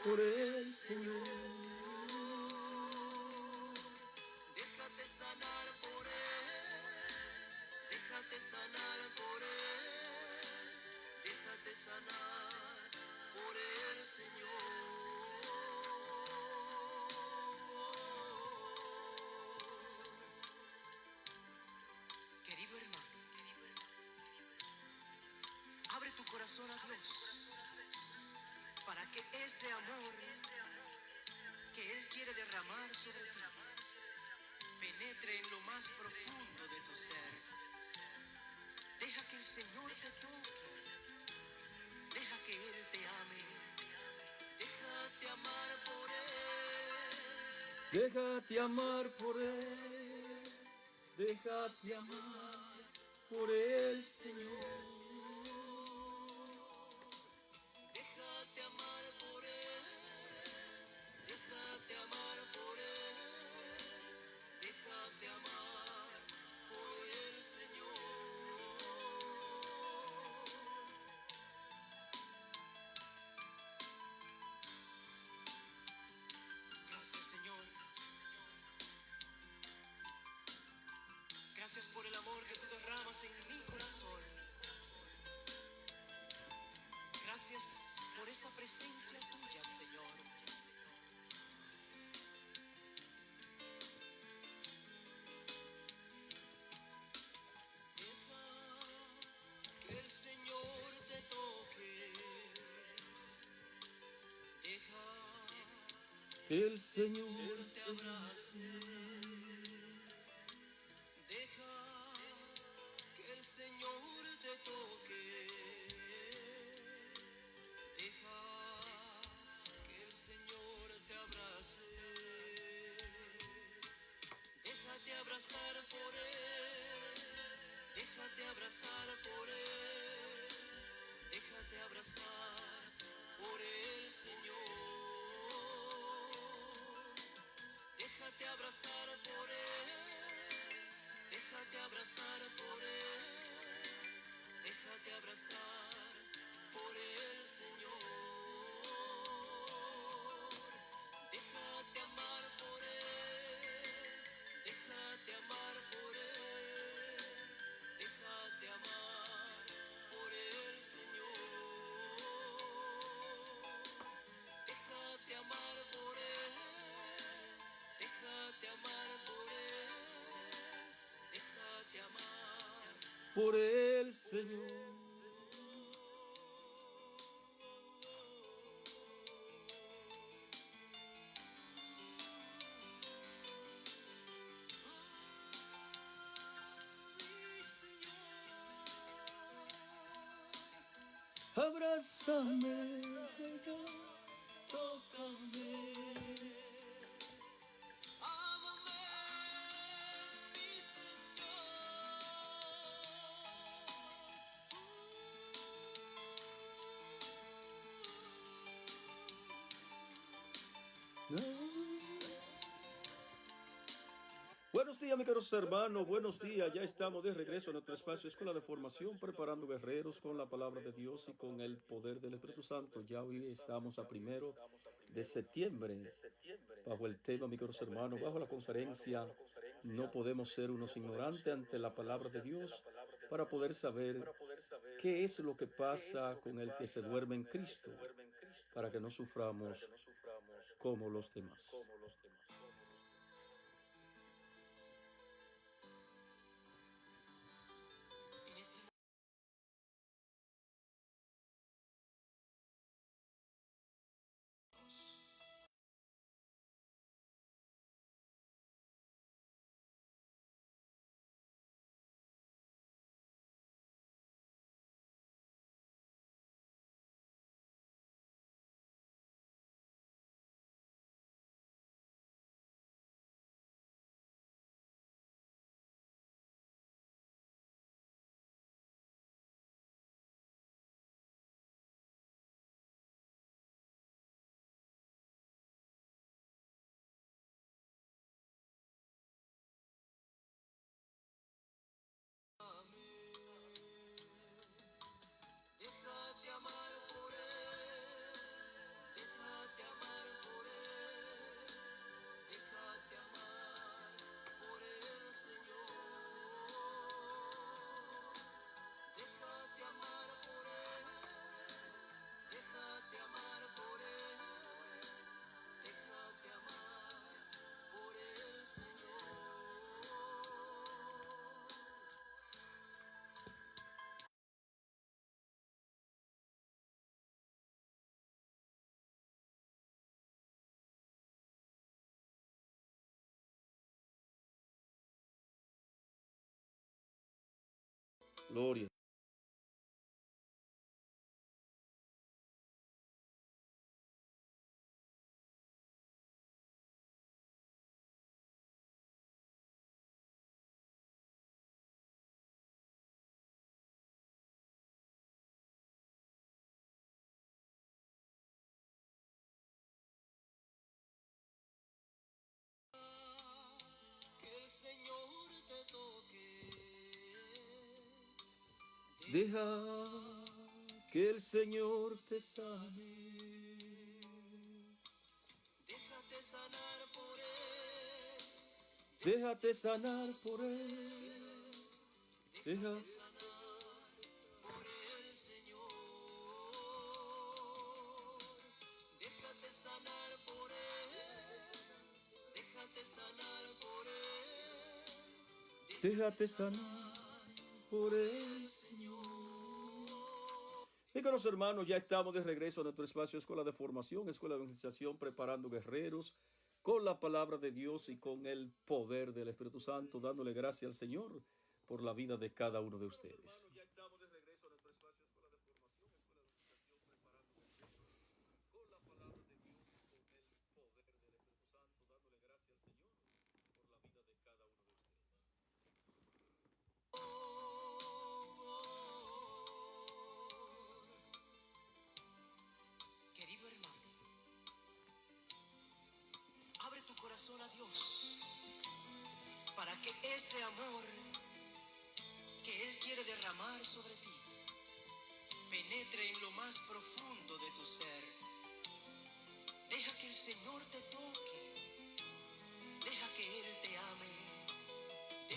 por el Señor. Déjate sanar por Él, déjate sanar por Él, déjate sanar por el Señor. Querido hermano, abre tu corazón a Dios para que ese amor que Él quiere derramar sobre ti penetre en lo más profundo de tu ser. Deja que el Señor te toque, deja que Él te ame, déjate amar por Él. Déjate amar por Él, déjate amar por el Señor. Déjate amar por Él, déjate amar por Él, déjate amar por el Señor. Gracias, Señor. Gracias por el amor que tú derramas en mi corazón. Gracias por esa presencia tuya, Señor. Deja que el Señor te toque. Deja Que el Señor te abrace. Deja que el Señor te toque. Deja que el Señor te abrace. Déjate abrazar por Él. Déjate abrazar por Él. Déjate abrazar por el Señor. Déjate abrazar por Él. Déjate abrazar por Él. Déjate abrazar por el Señor. Déjate amar por Él. Déjate amar por Él. Déjate amar por el Señor. Déjate amar por Él. Déjate amar por Él. Déjate amar por el Señor. mi Señor. Abrázame, Señor, tócame. Ámame, mi Buenos días, mis queridos hermanos, buenos días. Ya estamos de regreso a nuestro espacio Escuela de Formación, preparando guerreros con la palabra de Dios y con el poder del Espíritu Santo. Ya hoy estamos a 1 de septiembre, bajo el tema, mis queridos hermanos, bajo la conferencia, no podemos ser unos ignorantes ante la palabra de Dios para poder saber qué es lo que pasa con el que se duerme en Cristo, para que no suframos como los demás. En este Gloria. Que el Señor te toque. Deja que el Señor te sane. Déjate sanar por Él. Déjate sanar por Él. Deja. Por el Señor. Déjate sanar por Él. Déjate sanar por Él. Déjate sanar por el Señor. Mis queridos hermanos, ya estamos de regreso a nuestro espacio Escuela de Formación, Escuela de Evangelización, preparando guerreros con la palabra de Dios y con el poder del Espíritu Santo, dándole gracias al Señor por la vida de cada uno de ustedes. Querido hermano, abre tu corazón a Dios para que ese amor que Él quiere derramar sobre ti penetre en lo más profundo de tu ser. Deja que el Señor te toque, deja que Él te ame.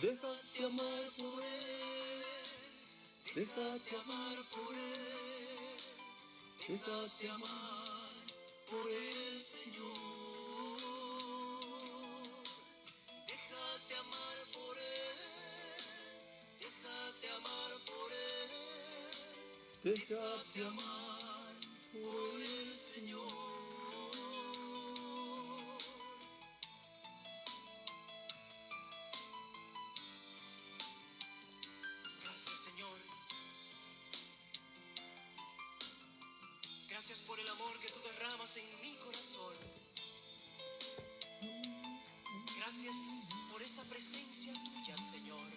Déjate amar por Él, déjate amar por Él, déjate amar por el Señor. Déjate amar por Él, déjate amar por Él, déjate amar por el Señor. Gracias, Señor. Gracias por el amor que tú derramas en mi corazón. Gracias por esa presencia tuya, Señor.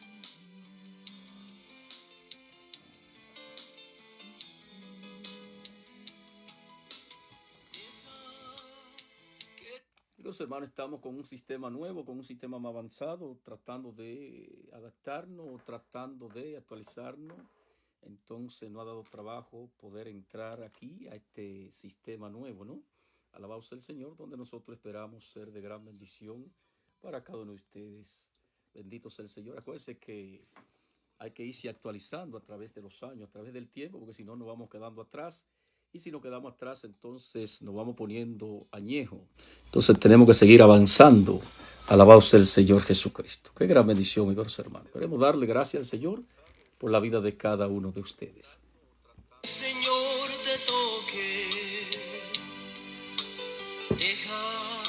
Los hermanos, estamos con un sistema nuevo, con un sistema más avanzado, tratando de adaptarnos, tratando de actualizarnos. Entonces nos ha dado trabajo poder entrar aquí a este sistema nuevo, ¿no? Alabado sea el Señor, donde nosotros esperamos ser de gran bendición para cada uno de ustedes. Bendito sea el Señor. Acuérdense que hay que irse actualizando a través de los años, a través del tiempo, porque si no nos vamos quedando atrás. Y si nos quedamos atrás, entonces nos vamos poniendo añejo. Entonces tenemos que seguir avanzando. Alabado sea el Señor Jesucristo. Qué gran bendición, mis hermanos. Queremos darle gracias al Señor por la vida de cada uno de ustedes. Señor, te toque. Deja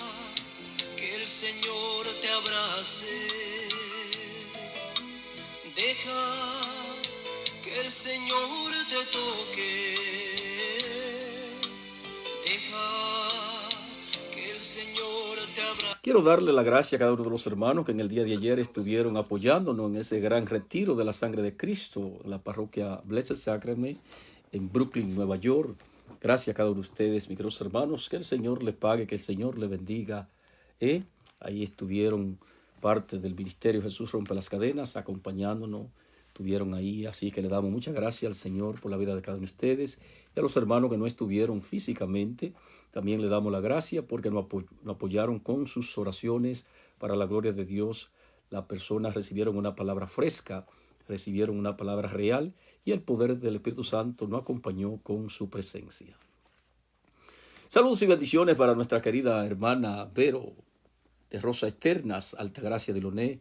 que el Señor te abrace. Deja que el Señor te toque. Que el Señor te abrace. Quiero darle la gracia a cada uno de los hermanos que en el día de ayer estuvieron apoyándonos en ese gran retiro de la sangre de Cristo, en la parroquia Blessed Sacrament en Brooklyn, Nueva York. Gracias a cada uno de ustedes, mis queridos hermanos. Que el Señor les pague, que el Señor les bendiga. Ahí estuvieron parte del ministerio Jesús Rompe las Cadenas acompañándonos. Estuvieron ahí, así que le damos muchas gracias al Señor por la vida de cada uno de ustedes y a los hermanos que no estuvieron físicamente. También le damos la gracia porque nos apoyaron con sus oraciones para la gloria de Dios. Las personas recibieron una palabra fresca, recibieron una palabra real y el poder del Espíritu Santo nos acompañó con su presencia. Saludos y bendiciones para nuestra querida hermana Vero de Rosa Eternas, Altagracia de Loné,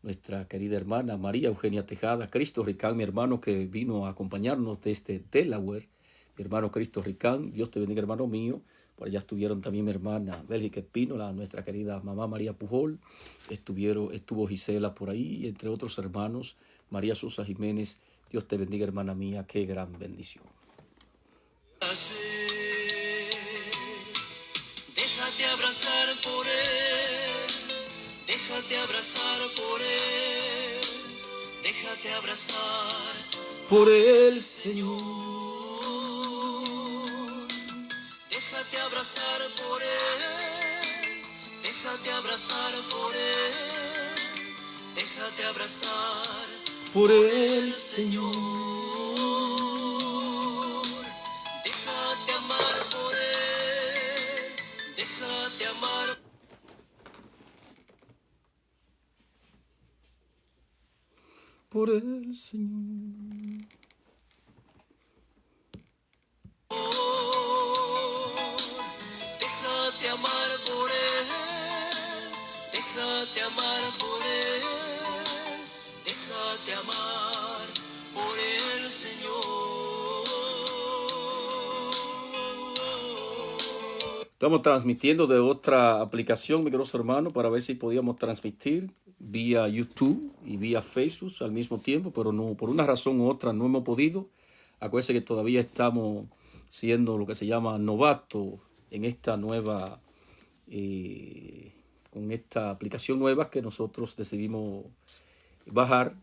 nuestra querida hermana María Eugenia Tejada, Cristo Ricán, mi hermano que vino a acompañarnos desde Delaware, mi hermano Cristo Ricán, Dios te bendiga, hermano mío. Por allá estuvieron también mi hermana Bélgica Espínola, nuestra querida mamá María Pujol, estuvo Gisela por ahí, entre otros hermanos, María Sosa Jiménez. Dios te bendiga, hermana mía, qué gran bendición. Déjate abrazar por Él, déjate abrazar por Él, déjate abrazar Por el Señor, déjate abrazar por Él, déjate abrazar por Él, déjate abrazar por el Señor, déjate amar por Él, déjate amar por el Señor. déjate amar por Él, déjate amar por Él, déjate amar por el Señor. Estamos transmitiendo de otra aplicación, mi queridos hermanos, para ver si podíamos transmitir vía YouTube y vía Facebook al mismo tiempo, pero no, por una razón u otra no hemos podido. Acuérdense que todavía estamos siendo lo que se llama novato en esta nueva, con esta aplicación nueva que nosotros decidimos bajar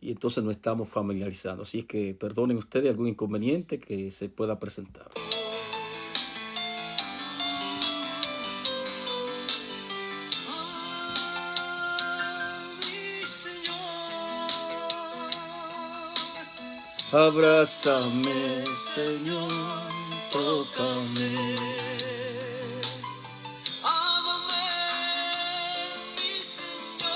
y entonces no estamos familiarizando. Así es que perdonen ustedes algún inconveniente que se pueda presentar. Mi Señor, Abrázame, Señor, tócame. ámame, mi Señor.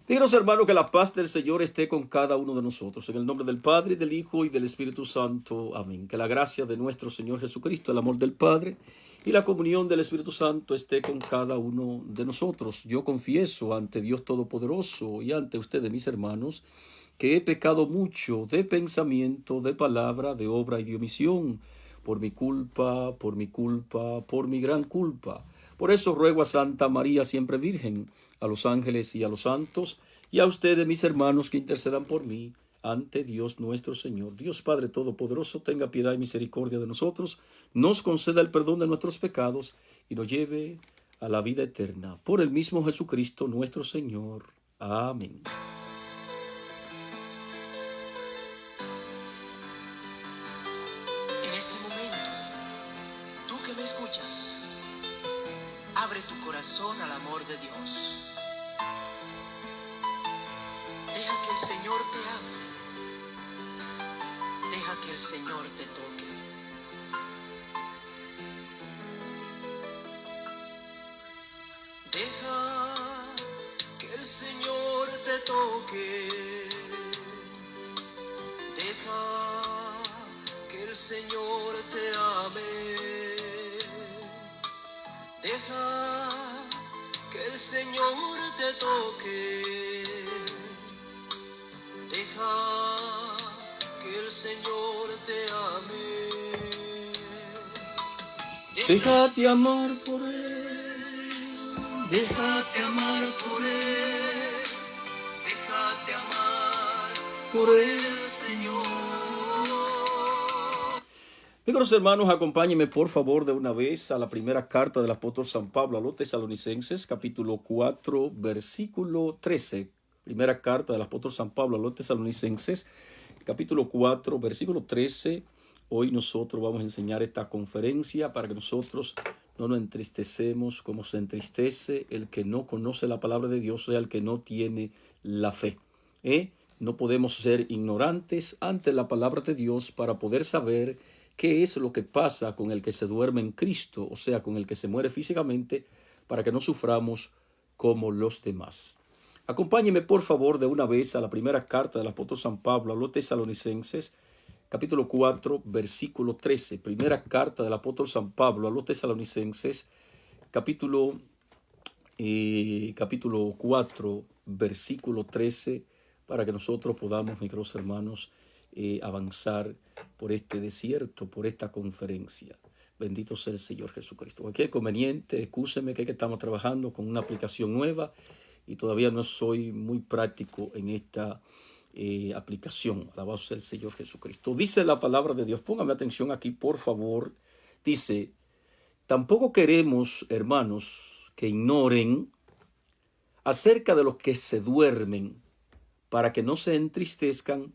Díganos, hermano, que la paz del Señor esté con cada uno de nosotros. En el nombre del Padre, del Hijo y del Espíritu Santo. Amén. Que la gracia de nuestro Señor Jesucristo, el amor del Padre y la comunión del Espíritu Santo esté con cada uno de nosotros. Yo confieso ante Dios Todopoderoso y ante ustedes, mis hermanos, que he pecado mucho de pensamiento, de palabra, de obra y de omisión, por mi culpa, por mi culpa, por mi gran culpa. Por eso ruego a Santa María, siempre Virgen, a los ángeles y a los santos, y a ustedes, mis hermanos, que intercedan por mí ante Dios nuestro Señor. Dios Padre Todopoderoso, tenga piedad y misericordia de nosotros, nos conceda el perdón de nuestros pecados y nos lleve a la vida eterna. Por el mismo Jesucristo nuestro Señor. Amén. En este momento, tú que me escuchas, abre tu corazón al amor de Dios. Deja que el Señor te hable. Deja que el Señor te toque. Deja que el Señor te toque. Deja que el Señor te ame. Deja que el Señor te toque. Deja que el Señor te ame. Déjate amar por Él. Déjate amar por Él. Déjate amar Por el Señor. Amigos hermanos, acompáñenme por favor de una vez a la primera carta del apóstol San Pablo a los Tesalonicenses, capítulo 4, versículo 13. Primera carta del apóstol San Pablo a los Tesalonicenses, capítulo 4, versículo 13. Hoy nosotros vamos a enseñar esta conferencia para que nosotros no nos entristecemos como se entristece el que no conoce la palabra de Dios, o sea, el que no tiene la fe. No podemos ser ignorantes ante la palabra de Dios para poder saber qué es lo que pasa con el que se duerme en Cristo, o sea, con el que se muere físicamente, para que no suframos como los demás. Acompáñeme por favor de una vez a la primera carta del apóstol San Pablo a los Tesalonicenses, capítulo 4, versículo 13. Primera carta del apóstol San Pablo a los Tesalonicenses, capítulo 4, versículo 13, para que nosotros podamos, mis queridos hermanos, avanzar por este desierto, por esta conferencia. Bendito sea el Señor Jesucristo. Cualquier conveniente, excúseme que estamos trabajando con una aplicación nueva y todavía no soy muy práctico en esta aplicación. Alabado sea el Señor Jesucristo. Dice la palabra de Dios, póngame atención aquí, por favor. Dice, tampoco queremos, hermanos, que ignoren acerca de los que se duermen, para que no se entristezcan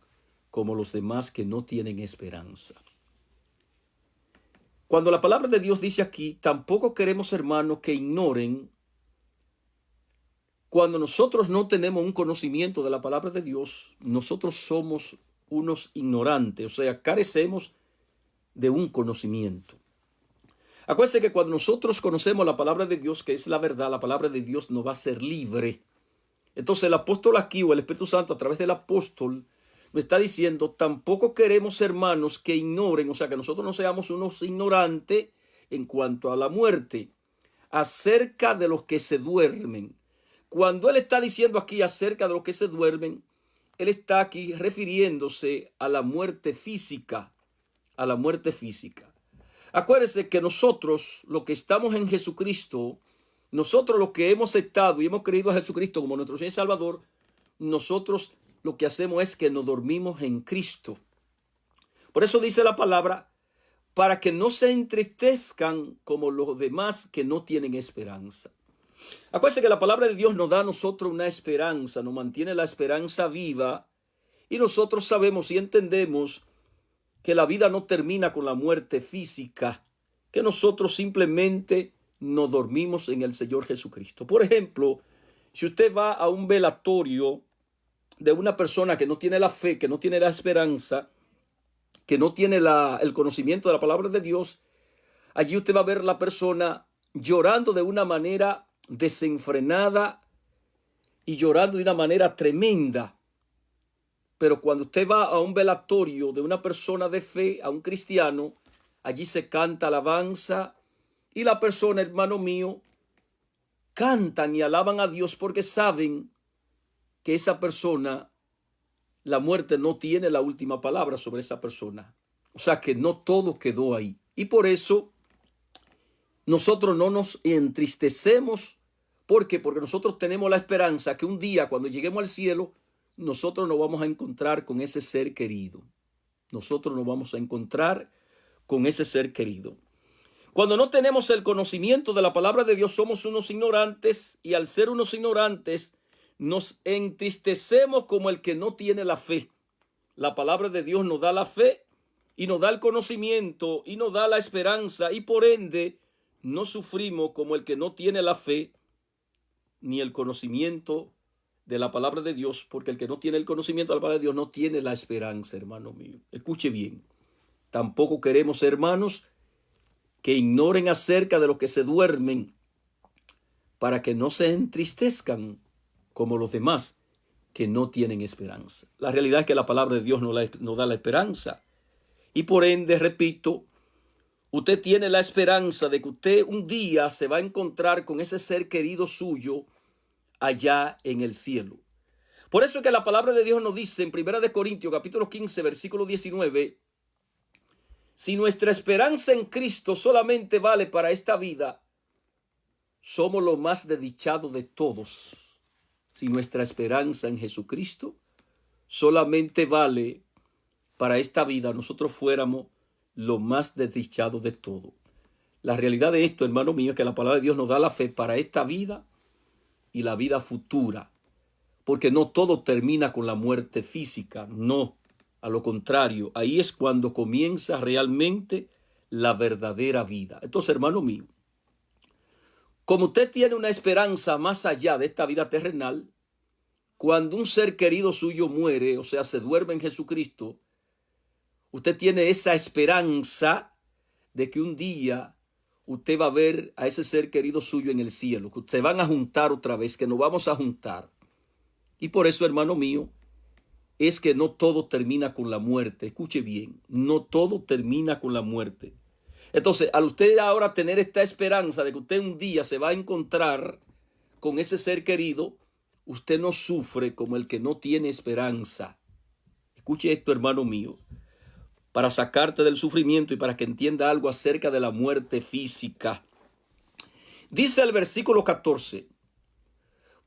como los demás que no tienen esperanza. Cuando la palabra de Dios dice aquí, tampoco queremos, hermanos, que ignoren, cuando nosotros no tenemos un conocimiento de la palabra de Dios, nosotros somos unos ignorantes, o sea, carecemos de un conocimiento. Acuérdense que cuando nosotros conocemos la palabra de Dios, que es la verdad, la palabra de Dios nos va a hacer libre. Entonces el apóstol aquí, o el Espíritu Santo a través del apóstol, nos está diciendo, tampoco queremos, hermanos, que ignoren, o sea, que nosotros no seamos unos ignorantes en cuanto a la muerte, acerca de los que se duermen. Cuando él está diciendo aquí acerca de los que se duermen, él está aquí refiriéndose a la muerte física, a la muerte física. Acuérdense que nosotros, los que estamos en Jesucristo, nosotros los que hemos aceptado y hemos creído a Jesucristo como nuestro Señor y Salvador, nosotros lo que hacemos es que nos dormimos en Cristo. Por eso dice la palabra, para que no se entristezcan como los demás que no tienen esperanza. Acuérdense que la palabra de Dios nos da a nosotros una esperanza, nos mantiene la esperanza viva y nosotros sabemos y entendemos que la vida no termina con la muerte física, que nosotros simplemente nos dormimos en el Señor Jesucristo. Por ejemplo, si usted va a un velatorio de una persona que no tiene la fe, que no tiene la esperanza, que no tiene el conocimiento de la palabra de Dios, allí usted va a ver la persona llorando de una manera desenfrenada y llorando de una manera tremenda. Pero cuando usted va a un velatorio de una persona de fe, a un cristiano, allí se canta alabanza y la persona, hermano mío, cantan y alaban a Dios porque saben que esa persona, la muerte no tiene la última palabra sobre esa persona. O sea que no todo quedó ahí. Y por eso nosotros no nos entristecemos. ¿Por qué? Porque nosotros tenemos la esperanza que un día cuando lleguemos al cielo, nosotros nos vamos a encontrar con ese ser querido. Nosotros nos vamos a encontrar con ese ser querido. Cuando no tenemos el conocimiento de la palabra de Dios, somos unos ignorantes y al ser unos ignorantes, nos entristecemos como el que no tiene la fe. La palabra de Dios nos da la fe y nos da el conocimiento y nos da la esperanza y por ende no sufrimos como el que no tiene la fe ni el conocimiento de la palabra de Dios, porque el que no tiene el conocimiento de la palabra de Dios no tiene la esperanza, hermano mío. Escuche bien, tampoco queremos, hermanos, que ignoren acerca de los que se duermen para que no se entristezcan como los demás que no tienen esperanza. La realidad es que la palabra de Dios nos da la esperanza. Y por ende, repito, usted tiene la esperanza de que usted un día se va a encontrar con ese ser querido suyo allá en el cielo. Por eso es que la palabra de Dios nos dice en 1 Corintios capítulo 15, versículo 19, si nuestra esperanza en Cristo solamente vale para esta vida, somos los más desdichados de todos. Si nuestra esperanza en Jesucristo solamente vale para esta vida, nosotros fuéramos los más desdichados de todos. La realidad de esto, hermano mío, es que la palabra de Dios nos da la fe para esta vida y la vida futura. Porque no todo termina con la muerte física, no. A lo contrario, ahí es cuando comienza realmente la verdadera vida. Entonces, hermano mío, como usted tiene una esperanza más allá de esta vida terrenal, cuando un ser querido suyo muere, o sea, se duerme en Jesucristo, usted tiene esa esperanza de que un día usted va a ver a ese ser querido suyo en el cielo, que ustedes van a juntar otra vez, que nos vamos a juntar. Y por eso, hermano mío, es que no todo termina con la muerte. Escuche bien, no todo termina con la muerte. Entonces, al usted ahora tener esta esperanza de que usted un día se va a encontrar con ese ser querido, usted no sufre como el que no tiene esperanza. Escuche esto, hermano mío, para sacarte del sufrimiento y para que entienda algo acerca de la muerte física. Dice el versículo 14,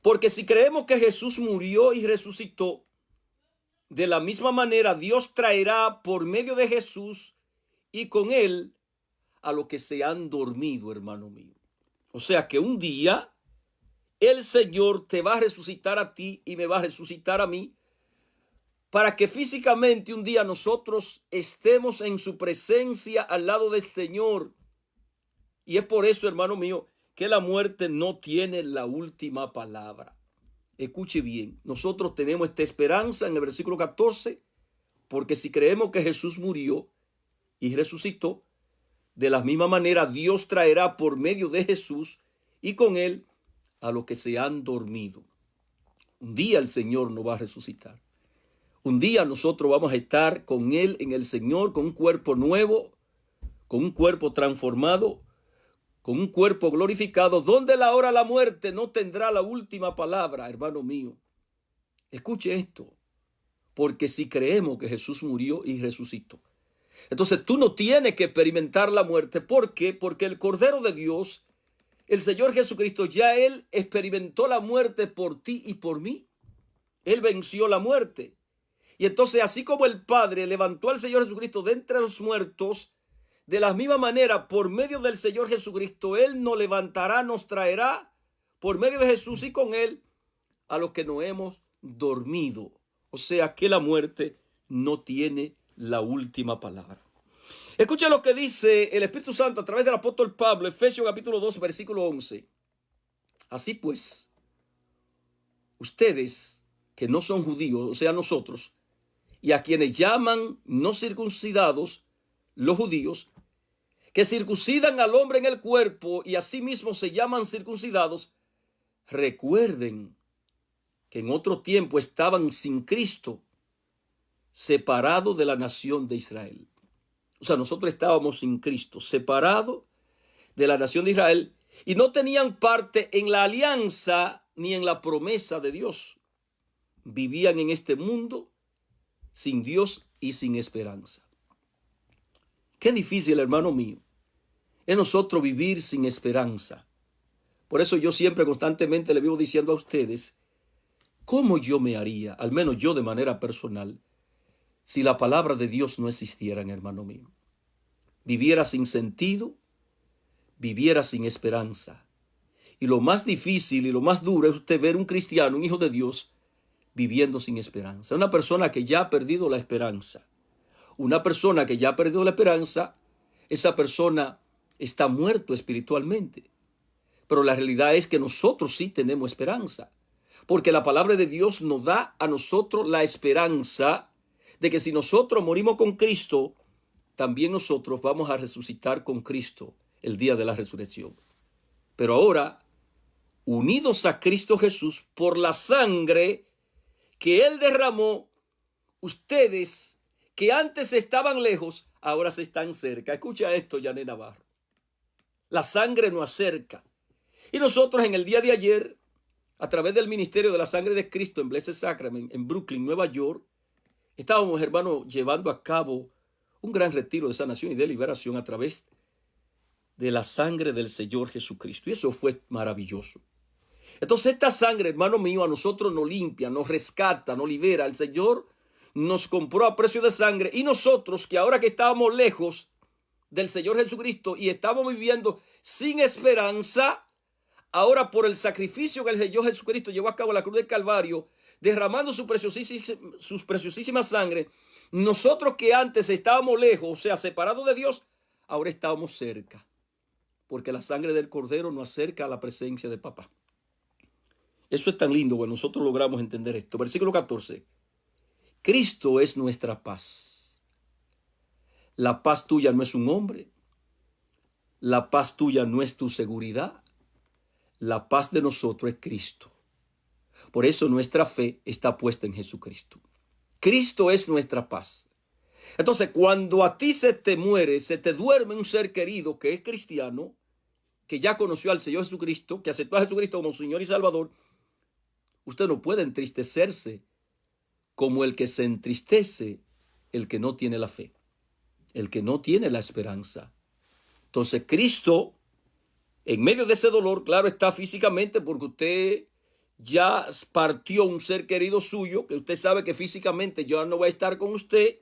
porque si creemos que Jesús murió y resucitó, de la misma manera Dios traerá por medio de Jesús y con él a los que se han dormido, hermano mío. O sea que un día el Señor te va a resucitar a ti y me va a resucitar a mí, para que físicamente un día nosotros estemos en su presencia al lado del Señor. Y es por eso, hermano mío, que la muerte no tiene la última palabra. Escuche bien, nosotros tenemos esta esperanza en el versículo 14, porque si creemos que Jesús murió y resucitó, de la misma manera Dios traerá por medio de Jesús y con él a los que se han dormido. Un día el Señor nos va a resucitar. Un día nosotros vamos a estar con él en el Señor, con un cuerpo nuevo, con un cuerpo transformado, con un cuerpo glorificado, donde la hora de la muerte no tendrá la última palabra, hermano mío. Escuche esto, porque si creemos que Jesús murió y resucitó, entonces tú no tienes que experimentar la muerte. ¿Por qué? Porque el Cordero de Dios, el Señor Jesucristo, ya Él experimentó la muerte por ti y por mí. Él venció la muerte. Y entonces, así como el Padre levantó al Señor Jesucristo de entre los muertos, de la misma manera, por medio del Señor Jesucristo, Él nos levantará, nos traerá, por medio de Jesús y con Él, a los que no hemos dormido. O sea que la muerte no tiene la última palabra. Escucha lo que dice el Espíritu Santo a través del apóstol Pablo, Efesios capítulo 2, versículo 11. Así pues, ustedes que no son judíos, o sea, nosotros, y a quienes llaman no circuncidados, los judíos, que circuncidan al hombre en el cuerpo y asimismo se llaman circuncidados, recuerden que en otro tiempo estaban sin Cristo, separados de la nación de Israel. O sea, nosotros estábamos sin Cristo, separados de la nación de Israel, y no tenían parte en la alianza ni en la promesa de Dios. Vivían en este mundo sin Dios y sin esperanza. Qué difícil, hermano mío, es nosotros vivir sin esperanza. Por eso yo siempre constantemente le vivo diciendo a ustedes, ¿cómo yo me haría, al menos yo de manera personal, si la palabra de Dios no existiera, hermano mío? Viviera sin sentido, viviera sin esperanza. Y lo más difícil y lo más duro es usted ver un cristiano, un hijo de Dios, viviendo sin esperanza. Una persona que ya ha perdido la esperanza. Una persona que ya ha perdido la esperanza, esa persona está muerto espiritualmente. Pero la realidad es que nosotros sí tenemos esperanza. Porque la palabra de Dios nos da a nosotros la esperanza de que si nosotros morimos con Cristo, también nosotros vamos a resucitar con Cristo el día de la resurrección. Pero ahora, unidos a Cristo Jesús por la sangre que Él derramó, ustedes que antes estaban lejos, ahora se están cerca. Escucha esto, Yané Navarro. La sangre nos acerca. Y nosotros en el día de ayer, a través del ministerio de la sangre de Cristo en Blessed Sacrament, en Brooklyn, Nueva York, estábamos, hermanos, llevando a cabo un gran retiro de sanación y de liberación a través de la sangre del Señor Jesucristo. Y eso fue maravilloso. Entonces esta sangre, hermano mío, a nosotros nos limpia, nos rescata, nos libera. El Señor nos compró a precio de sangre y nosotros que ahora que estábamos lejos del Señor Jesucristo y estamos viviendo sin esperanza, ahora por el sacrificio que el Señor Jesucristo llevó a cabo en la cruz del Calvario, derramando su preciosísima sangre, nosotros que antes estábamos lejos, o sea, separados de Dios, ahora estamos cerca, porque la sangre del Cordero nos acerca a la presencia de Papá. Eso es tan lindo, bueno, nosotros logramos entender esto. Versículo 14. Cristo es nuestra paz. La paz tuya no es un hombre. La paz tuya no es tu seguridad. La paz de nosotros es Cristo. Por eso nuestra fe está puesta en Jesucristo. Cristo es nuestra paz. Entonces, cuando a ti se te muere, se te duerme un ser querido que es cristiano, que ya conoció al Señor Jesucristo, que aceptó a Jesucristo como Señor y Salvador, usted no puede entristecerse como el que se entristece, el que no tiene la fe, el que no tiene la esperanza. Entonces Cristo, en medio de ese dolor, claro está físicamente, porque usted ya partió un ser querido suyo, que usted sabe que físicamente ya no va a estar con usted.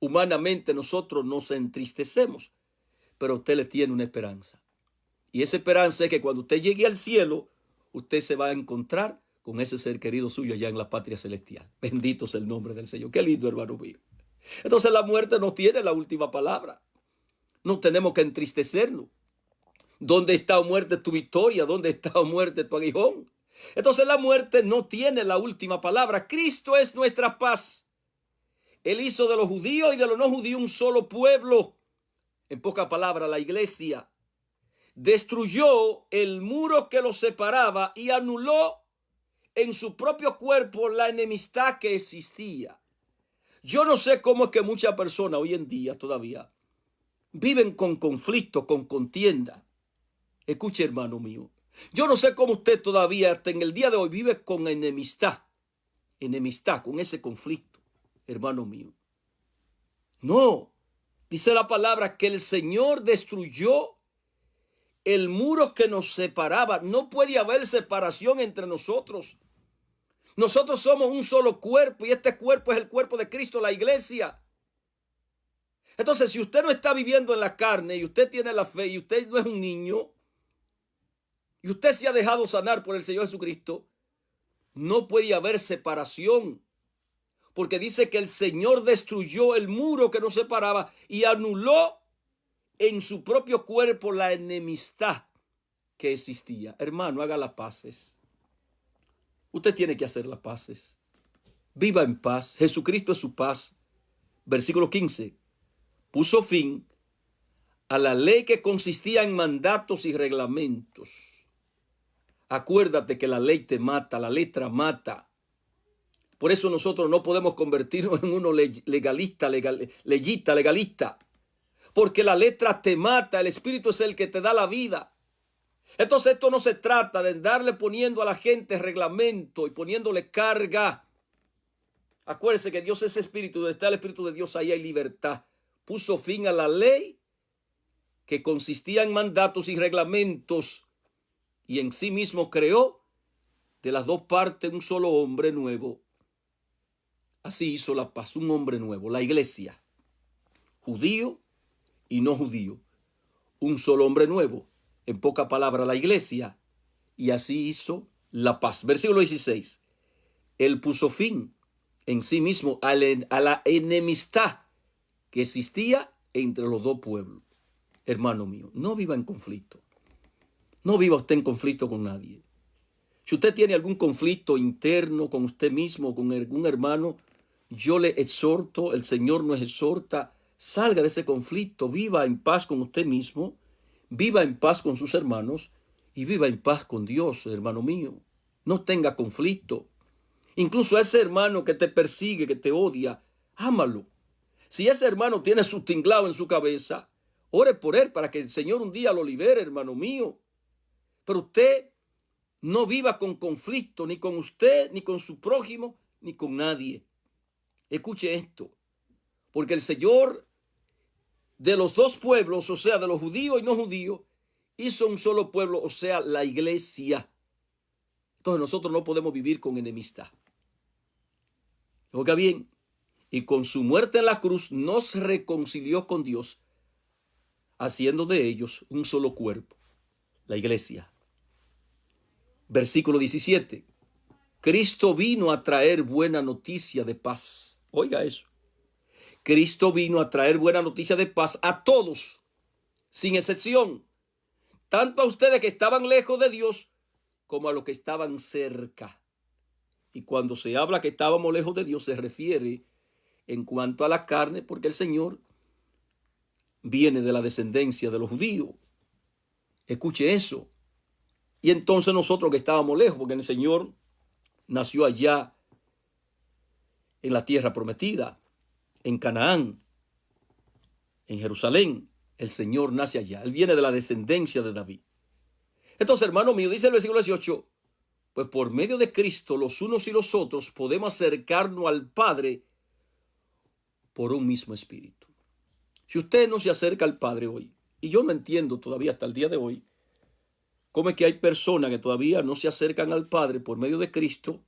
Humanamente nosotros nos entristecemos, pero usted le tiene una esperanza. Y esa esperanza es que cuando usted llegue al cielo, usted se va a encontrar con ese ser querido suyo allá en la patria celestial. Bendito sea el nombre del Señor. Qué lindo, hermano mío. Entonces la muerte no tiene la última palabra. No tenemos que entristecernos. ¿Dónde está, muerte, tu victoria? ¿Dónde está, muerte, tu aguijón? Entonces la muerte no tiene la última palabra. Cristo es nuestra paz. Él hizo de los judíos y de los no judíos un solo pueblo. En pocas palabras, la iglesia destruyó el muro que los separaba y anuló en su propio cuerpo la enemistad que existía. Yo no sé cómo es que muchas personas hoy en día todavía viven con conflicto, con contienda. Escuche, hermano mío. Yo no sé cómo usted todavía hasta en el día de hoy vive con enemistad, con ese conflicto, hermano mío. No, dice la palabra que el Señor destruyó el muro que nos separaba. No puede haber separación entre nosotros. Nosotros somos un solo cuerpo y este cuerpo es el cuerpo de Cristo, la iglesia. Entonces, si usted no está viviendo en la carne y usted tiene la fe y usted no es un niño y usted se ha dejado sanar por el Señor Jesucristo, no puede haber separación. Porque dice que el Señor destruyó el muro que nos separaba y anuló en su propio cuerpo la enemistad que existía. Hermano, haga las paces. Usted tiene que hacer las paces. Viva en paz. Jesucristo es su paz. Versículo 15. Puso fin a la ley que consistía en mandatos y reglamentos. Acuérdate que la ley te mata, la letra mata. Por eso nosotros no podemos convertirnos en uno legalista. Porque la letra te mata, el Espíritu es el que te da la vida. Entonces esto no se trata de darle poniendo a la gente reglamento y poniéndole carga. Acuérdese que Dios es Espíritu, donde está el Espíritu de Dios, ahí hay libertad. Puso fin a la ley que consistía en mandatos y reglamentos y en sí mismo creó de las dos partes un solo hombre nuevo. Así hizo la paz, un hombre nuevo, la iglesia, judío y no judío, un solo hombre nuevo, en poca palabra la iglesia, y así hizo la paz. Versículo 16, él puso fin en sí mismo a la enemistad que existía entre los dos pueblos. Hermano mío, no viva en conflicto, no viva usted en conflicto con nadie. Si usted tiene algún conflicto interno con usted mismo, con algún hermano, yo le exhorto, el Señor nos exhorta, salga de ese conflicto, viva en paz con usted mismo, viva en paz con sus hermanos y viva en paz con Dios, hermano mío. No tenga conflicto. Incluso a ese hermano que te persigue, que te odia, ámalo. Si ese hermano tiene su tinglado en su cabeza, ore por él para que el Señor un día lo libere, hermano mío. Pero usted no viva con conflicto, ni con usted, ni con su prójimo, ni con nadie. Escuche esto, porque el Señor de los dos pueblos, o sea, de los judíos y no judíos, hizo un solo pueblo, o sea, la iglesia. Entonces nosotros no podemos vivir con enemistad. Oiga bien, y con su muerte en la cruz nos reconcilió con Dios, haciendo de ellos un solo cuerpo, la iglesia. Versículo 17. Cristo vino a traer buena noticia de paz. Oiga eso. Cristo vino a traer buena noticia de paz a todos, sin excepción, tanto a ustedes que estaban lejos de Dios como a los que estaban cerca. Y cuando se habla que estábamos lejos de Dios, se refiere en cuanto a la carne, porque el Señor viene de la descendencia de los judíos. Escuche eso. Y entonces nosotros que estábamos lejos, porque el Señor nació allá en la tierra prometida, en Canaán, en Jerusalén. El Señor nace allá. Él viene de la descendencia de David. Entonces, hermano mío, dice el versículo 18, Pues por medio de Cristo, los unos y los otros podemos acercarnos al Padre por un mismo espíritu. Si usted no se acerca al Padre hoy, y yo no entiendo todavía hasta el día de hoy, cómo es que hay personas que todavía no se acercan al Padre por medio de Cristo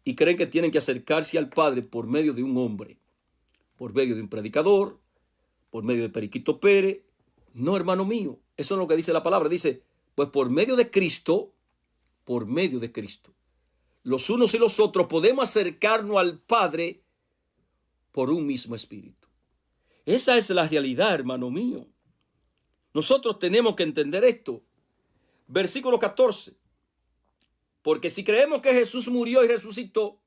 y creen que tienen que acercarse al Padre por medio de un hombre, por medio de un predicador, por medio de Periquito Pérez. No, hermano mío, eso es lo que dice la palabra. Dice, pues por medio de Cristo, los unos y los otros podemos acercarnos al Padre por un mismo espíritu. Esa es la realidad, hermano mío. Nosotros tenemos que entender esto. Versículo 14. Porque si creemos que Jesús murió y resucitó,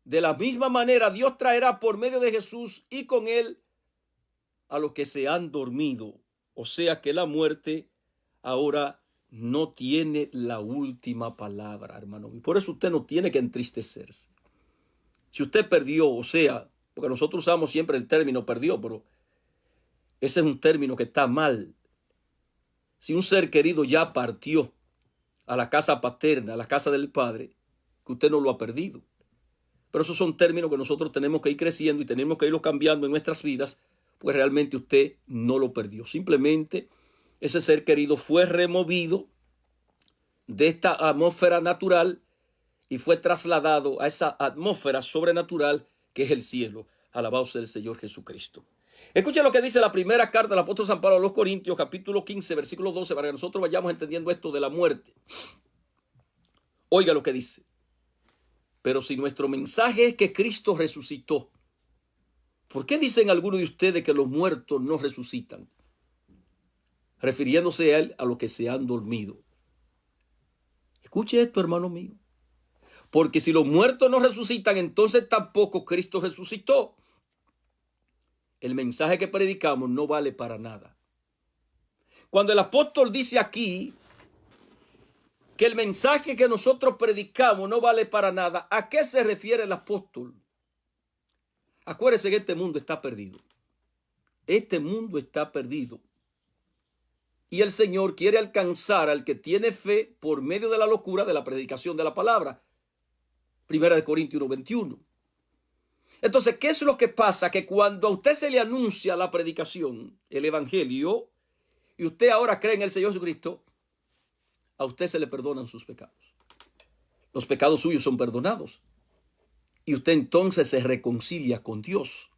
de la misma manera Dios traerá por medio de Jesús y con él a los que se han dormido. O sea que la muerte ahora no tiene la última palabra, hermano. Y por eso usted no tiene que entristecerse. Si usted perdió, o sea, porque nosotros usamos siempre el término perdió, pero ese es un término que está mal. Si un ser querido ya partió a la casa paterna, a la casa del Padre, que usted no lo ha perdido. Pero esos son términos que nosotros tenemos que ir creciendo y tenemos que irlos cambiando en nuestras vidas, pues realmente usted no lo perdió. Simplemente ese ser querido fue removido de esta atmósfera natural y fue trasladado a esa atmósfera sobrenatural que es el cielo. Alabado sea el Señor Jesucristo. Escuchen lo que dice la primera carta del apóstol San Pablo a los Corintios, capítulo 15, versículo 12, para que nosotros vayamos entendiendo esto de la muerte. Oiga lo que dice. Pero si nuestro mensaje es que Cristo resucitó, ¿por qué dicen algunos de ustedes que los muertos no resucitan? Refiriéndose a él, a los que se han dormido. Escuche esto, hermano mío. Porque si los muertos no resucitan, entonces tampoco Cristo resucitó. El mensaje que predicamos no vale para nada. Cuando el apóstol dice aquí que el mensaje que nosotros predicamos no vale para nada, ¿a qué se refiere el apóstol? Acuérdese que este mundo está perdido. Este mundo está perdido. Y el Señor quiere alcanzar al que tiene fe por medio de la locura de la predicación de la palabra. Primera de Corintios 1:21. Entonces, ¿qué es lo que pasa? Que cuando a usted se le anuncia la predicación, el evangelio, y usted ahora cree en el Señor Jesucristo, a usted se le perdonan sus pecados. Los pecados suyos son perdonados. Y usted entonces se reconcilia con Dios.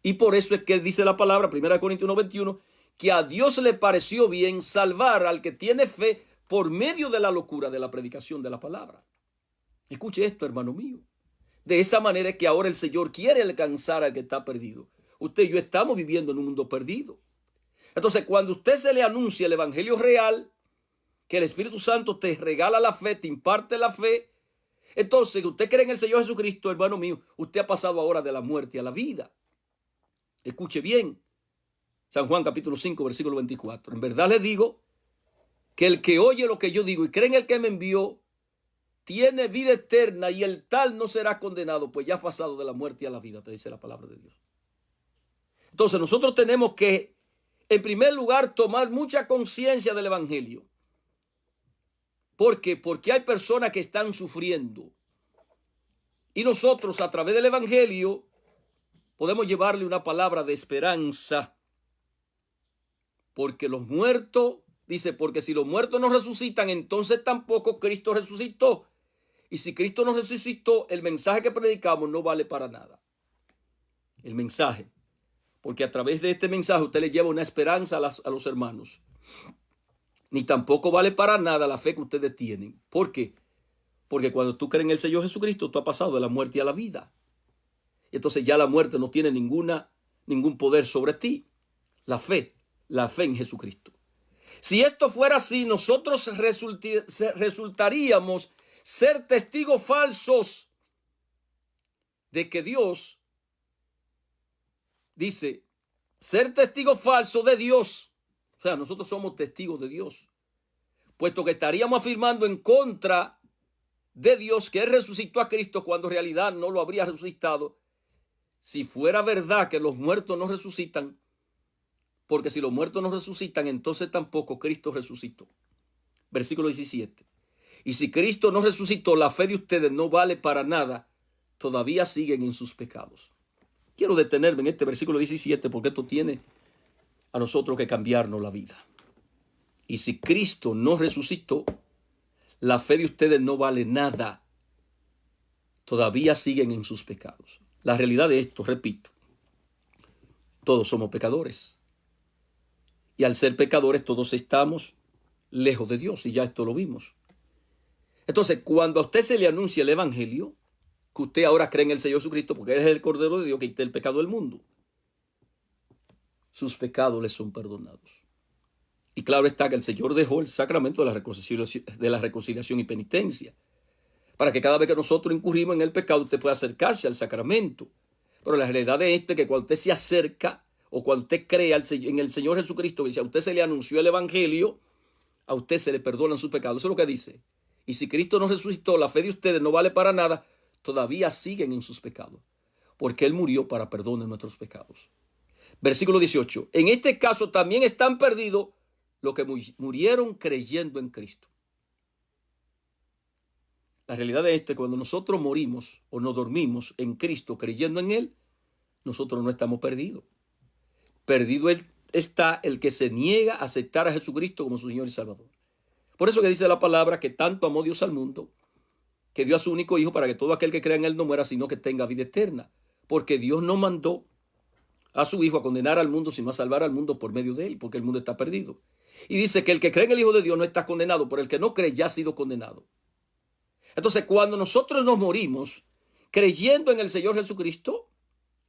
Y por eso es que dice la palabra, 1 Corintios 1:21, que a Dios le pareció bien salvar al que tiene fe por medio de la locura de la predicación de la palabra. Escuche esto, hermano mío. De esa manera es que ahora el Señor quiere alcanzar al que está perdido. Usted y yo estamos viviendo en un mundo perdido. Entonces, cuando usted se le anuncia el evangelio real, que el Espíritu Santo te regala la fe, te imparte la fe, entonces usted cree en el Señor Jesucristo, hermano mío, usted ha pasado ahora de la muerte a la vida. Escuche bien. San Juan capítulo 5, versículo 24. En verdad les digo que el que oye lo que yo digo y cree en el que me envió, tiene vida eterna y el tal no será condenado, pues ya ha pasado de la muerte a la vida, te dice la palabra de Dios. Entonces nosotros tenemos que, en primer lugar, tomar mucha conciencia del evangelio. ¿Por qué? Porque hay personas que están sufriendo. Y nosotros, a través del evangelio, podemos llevarle una palabra de esperanza. Porque los muertos, dice, porque si los muertos no resucitan, entonces tampoco Cristo resucitó. Y si Cristo no resucitó, el mensaje que predicamos no vale para nada. El mensaje. Porque a través de este mensaje usted le lleva una esperanza a los hermanos. Ni tampoco vale para nada la fe que ustedes tienen. ¿Por qué? Porque cuando tú crees en el Señor Jesucristo, tú has pasado de la muerte a la vida. Y entonces ya la muerte no tiene ningún poder sobre ti. La fe en Jesucristo. Si esto fuera así, nosotros resultaríamos ser testigos falsos de que Dios, dice, ser testigos falsos de Dios. O sea, nosotros somos testigos de Dios, puesto que estaríamos afirmando en contra de Dios que Él resucitó a Cristo cuando en realidad no lo habría resucitado. Si fuera verdad que los muertos no resucitan, porque si los muertos no resucitan, entonces tampoco Cristo resucitó. Versículo 17. Y si Cristo no resucitó, la fe de ustedes no vale para nada. Todavía siguen en sus pecados. Quiero detenerme en este versículo 17 porque esto tiene a nosotros que cambiarnos la vida. Y si Cristo no resucitó, la fe de ustedes no vale nada. Todavía siguen en sus pecados. La realidad de esto, repito, todos somos pecadores. Y al ser pecadores, todos estamos lejos de Dios. Y ya esto lo vimos. Entonces, cuando a usted se le anuncia el evangelio, que usted ahora cree en el Señor Jesucristo, porque Él es el Cordero de Dios que quita el pecado del mundo, sus pecados les son perdonados. Y claro está que el Señor dejó el sacramento de la reconciliación y penitencia, para que cada vez que nosotros incurrimos en el pecado, usted pueda acercarse al sacramento. Pero la realidad de esto es que cuando usted se acerca, o cuando usted cree en el Señor Jesucristo, que si a usted se le anunció el evangelio, a usted se le perdonan sus pecados. Eso es lo que dice. Y si Cristo no resucitó, la fe de ustedes no vale para nada. Todavía siguen en sus pecados, porque Él murió para perdonar nuestros pecados. Versículo 18. En este caso también están perdidos los que murieron creyendo en Cristo. La realidad de esto es que cuando nosotros morimos o nos dormimos en Cristo creyendo en Él, nosotros no estamos perdidos. Perdido está el que se niega a aceptar a Jesucristo como su Señor y Salvador. Por eso que dice la palabra que tanto amó Dios al mundo, que dio a su único Hijo para que todo aquel que crea en Él no muera, sino que tenga vida eterna. Porque Dios no mandó a su Hijo a condenar al mundo, sino a salvar al mundo por medio de Él, porque el mundo está perdido. Y dice que el que cree en el Hijo de Dios no está condenado, pero el que no cree ya ha sido condenado. Entonces, cuando nosotros nos morimos creyendo en el Señor Jesucristo,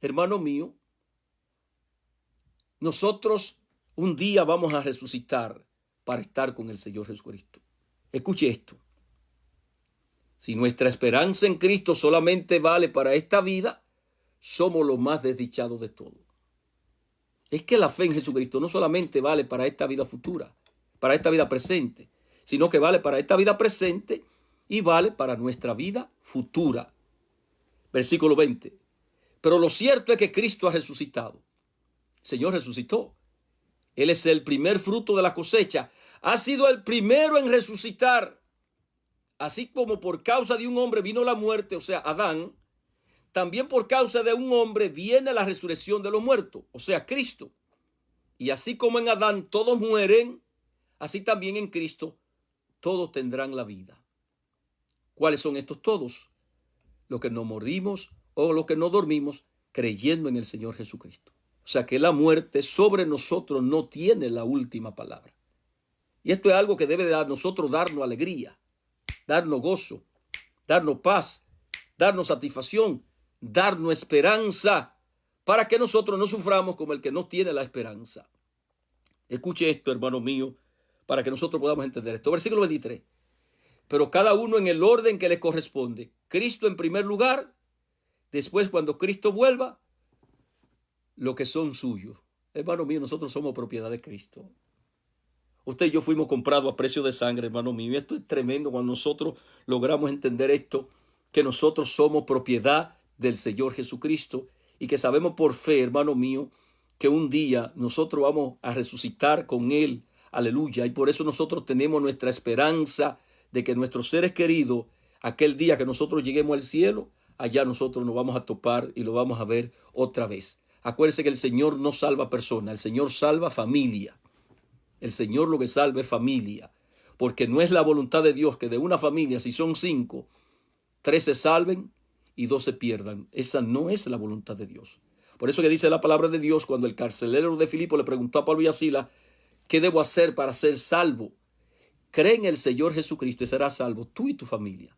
hermano mío, nosotros un día vamos a resucitar para estar con el Señor Jesucristo. Escuche esto. Si nuestra esperanza en Cristo solamente vale para esta vida, somos los más desdichados de todos. Es que la fe en Jesucristo no solamente vale para esta vida futura, para esta vida presente, sino que vale para esta vida presente y vale para nuestra vida futura. Versículo 20. Pero lo cierto es que Cristo ha resucitado. El Señor resucitó. Él es el primer fruto de la cosecha. Ha sido el primero en resucitar. Así como por causa de un hombre vino la muerte, o sea, Adán, también por causa de un hombre viene la resurrección de los muertos, o sea, Cristo. Y así como en Adán todos mueren, así también en Cristo todos tendrán la vida. ¿Cuáles son estos todos? Los que no morimos o los que no dormimos creyendo en el Señor Jesucristo. O sea que la muerte sobre nosotros no tiene la última palabra. Y esto es algo que debe de nosotros darnos alegría, darnos gozo, darnos paz, darnos satisfacción, darnos esperanza, para que nosotros no suframos como el que no tiene la esperanza. Escuche esto, hermano mío, para que nosotros podamos entender esto. Versículo 23. Pero cada uno en el orden que le corresponde. Cristo en primer lugar, después cuando Cristo vuelva, lo que son suyos. Hermano mío, nosotros somos propiedad de Cristo. Usted y yo fuimos comprados a precio de sangre, hermano mío. Y esto es tremendo cuando nosotros logramos entender esto, que nosotros somos propiedad del Señor Jesucristo y que sabemos por fe, hermano mío, que un día nosotros vamos a resucitar con Él. Aleluya. Y por eso nosotros tenemos nuestra esperanza de que nuestros seres queridos, aquel día que nosotros lleguemos al cielo, allá nosotros nos vamos a topar y lo vamos a ver otra vez. Acuérdense que el Señor no salva personas, el Señor salva familia. El Señor lo que salva es familia, porque no es la voluntad de Dios que de una familia, si son 5, 3 se salven y 2 se pierdan. Esa no es la voluntad de Dios. Por eso que dice la palabra de Dios cuando el carcelero de Filipo le preguntó a Pablo y a Silas, ¿qué debo hacer para ser salvo? Cree en el Señor Jesucristo y serás salvo tú y tu familia.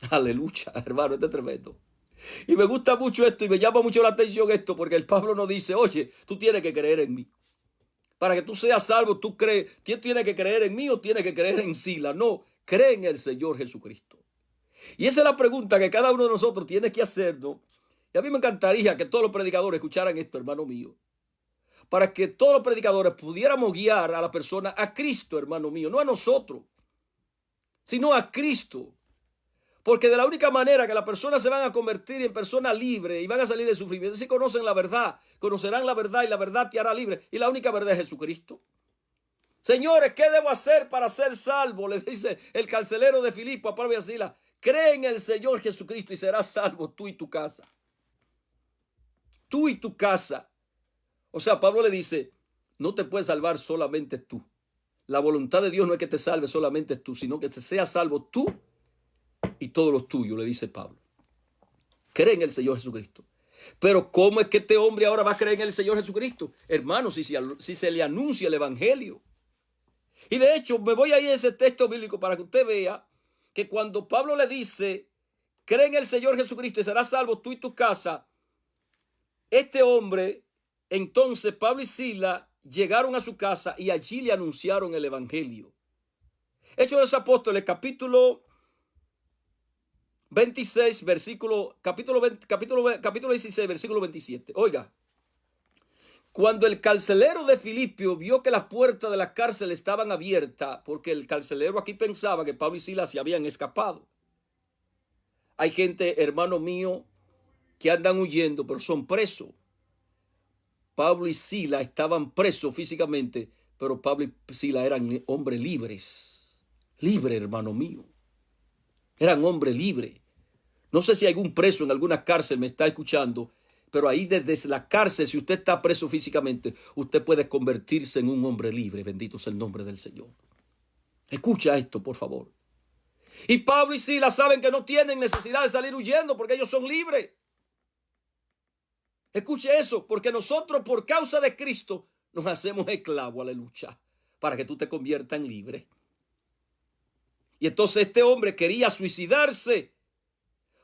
Aleluya, hermano, esto es tremendo. Y me gusta mucho esto y me llama mucho la atención esto, porque el Pablo nos dice, oye, tú tienes que creer en mí. Para que tú seas salvo, tú crees, ¿quién tiene que creer en mí o tiene que creer en Silas? No, cree en el Señor Jesucristo. Y esa es la pregunta que cada uno de nosotros tiene que hacernos. Y a mí me encantaría que todos los predicadores escucharan esto, hermano mío. Para que todos los predicadores pudiéramos guiar a la persona a Cristo, hermano mío. No a nosotros, sino a Cristo. Porque de la única manera que las personas se van a convertir en personas libres y van a salir de sufrimiento, si conocen la verdad, conocerán la verdad y la verdad te hará libre. Y la única verdad es Jesucristo. Señores, ¿qué debo hacer para ser salvo? Le dice el carcelero de Filipo a Pablo y a Silas. Cree en el Señor Jesucristo y serás salvo tú y tu casa. Tú y tu casa. O sea, Pablo le dice, no te puedes salvar solamente tú. La voluntad de Dios no es que te salve solamente tú, sino que te seas salvo tú y todos los tuyos, le dice Pablo. Cree en el Señor Jesucristo. Pero ¿cómo es que este hombre ahora va a creer en el Señor Jesucristo? Hermano, si se le anuncia el evangelio. Y de hecho, me voy a ir a ese texto bíblico para que usted vea que cuando Pablo le dice, cree en el Señor Jesucristo y serás salvo tú y tu casa, este hombre, entonces Pablo y Silas llegaron a su casa y allí le anunciaron el evangelio. Hechos de los Apóstoles, capítulo 26, capítulo 16, versículo 27. Oiga, cuando el carcelero de Filipio vio que las puertas de la cárcel estaban abiertas, porque el carcelero aquí pensaba que Pablo y Silas se habían escapado. Hay gente, hermano mío, que andan huyendo, pero son presos. Pablo y Silas estaban presos físicamente, pero Pablo y Silas eran hombres libres. Libres, hermano mío. Eran hombres libres. No sé si algún preso en alguna cárcel me está escuchando, pero ahí desde la cárcel, si usted está preso físicamente, usted puede convertirse en un hombre libre. Bendito sea el nombre del Señor. Escucha esto, por favor. Y Pablo y Silas saben que no tienen necesidad de salir huyendo porque ellos son libres. Escuche eso, porque nosotros por causa de Cristo nos hacemos esclavos a la lucha para que tú te conviertas en libre. Y entonces este hombre quería suicidarse,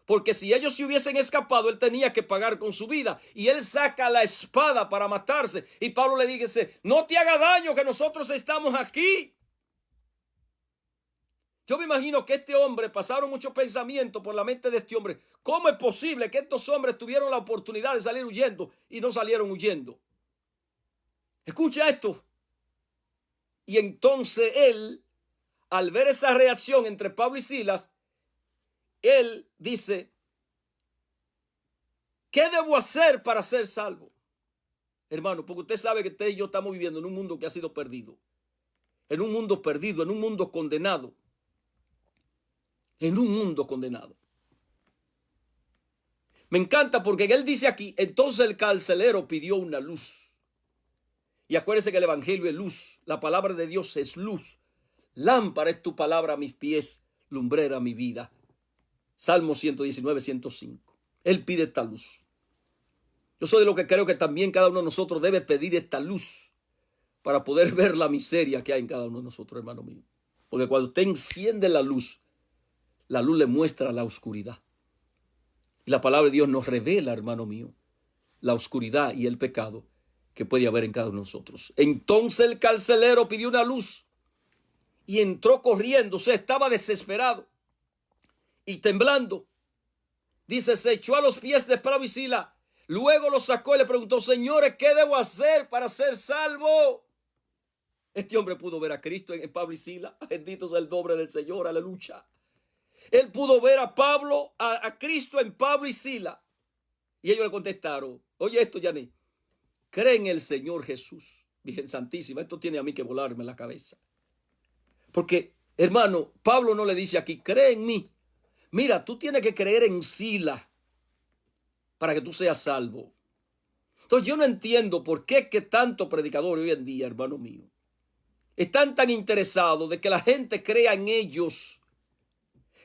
porque si ellos se hubiesen escapado, él tenía que pagar con su vida. Y él saca la espada para matarse. Y Pablo le dice, no te haga daño que nosotros estamos aquí. Yo me imagino que este hombre, pasaron muchos pensamientos por la mente de este hombre. ¿Cómo es posible que estos hombres tuvieron la oportunidad de salir huyendo y no salieron huyendo? Escucha esto. Y entonces él, al ver esa reacción entre Pablo y Silas, él dice, ¿qué debo hacer para ser salvo? Hermano, porque usted sabe que usted y yo estamos viviendo en un mundo que ha sido perdido. En un mundo perdido, en un mundo condenado. En un mundo condenado. Me encanta porque él dice aquí, entonces el carcelero pidió una luz. Y acuérdese que el evangelio es luz. La palabra de Dios es luz. Lámpara es tu palabra a mis pies, lumbrera a mi vida. Salmo 119, 105. Él pide esta luz. Yo soy de lo que creo que también cada uno de nosotros debe pedir esta luz para poder ver la miseria que hay en cada uno de nosotros, hermano mío. Porque cuando usted enciende la luz le muestra la oscuridad. Y la palabra de Dios nos revela, hermano mío, la oscuridad y el pecado que puede haber en cada uno de nosotros. Entonces el carcelero pidió una luz y entró corriendo, o sea, estaba desesperado y temblando. Dice, se echó a los pies de Pablo y Silas, luego lo sacó y le preguntó, señores, ¿qué debo hacer para ser salvo? Este hombre pudo ver a Cristo en Pablo y Silas. Bendito sea el nombre del Señor, aleluya. Él pudo ver a Pablo, a Cristo en Pablo y Silas. Y ellos le contestaron, oye esto, Yaní, cree en el Señor Jesús. Virgen Santísima, esto tiene a mí que volarme la cabeza. Porque, hermano, Pablo no le dice aquí, cree en mí. Mira, tú tienes que creer en Silas para que tú seas salvo. Entonces yo no entiendo por qué que tantos predicadores hoy en día, hermano mío, están tan interesados de que la gente crea en ellos.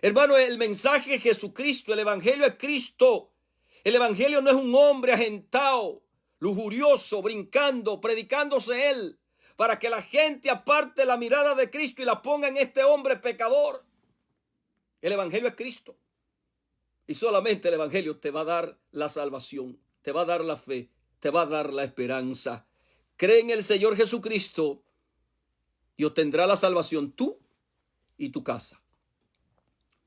Hermano, el mensaje de Jesucristo, el evangelio es Cristo. El evangelio no es un hombre agentado, lujurioso, brincando, predicándose él, para que la gente aparte la mirada de Cristo y la ponga en este hombre pecador. El evangelio es Cristo. Y solamente el evangelio te va a dar la salvación, te va a dar la fe, te va a dar la esperanza. Cree en el Señor Jesucristo y obtendrá la salvación tú y tu casa.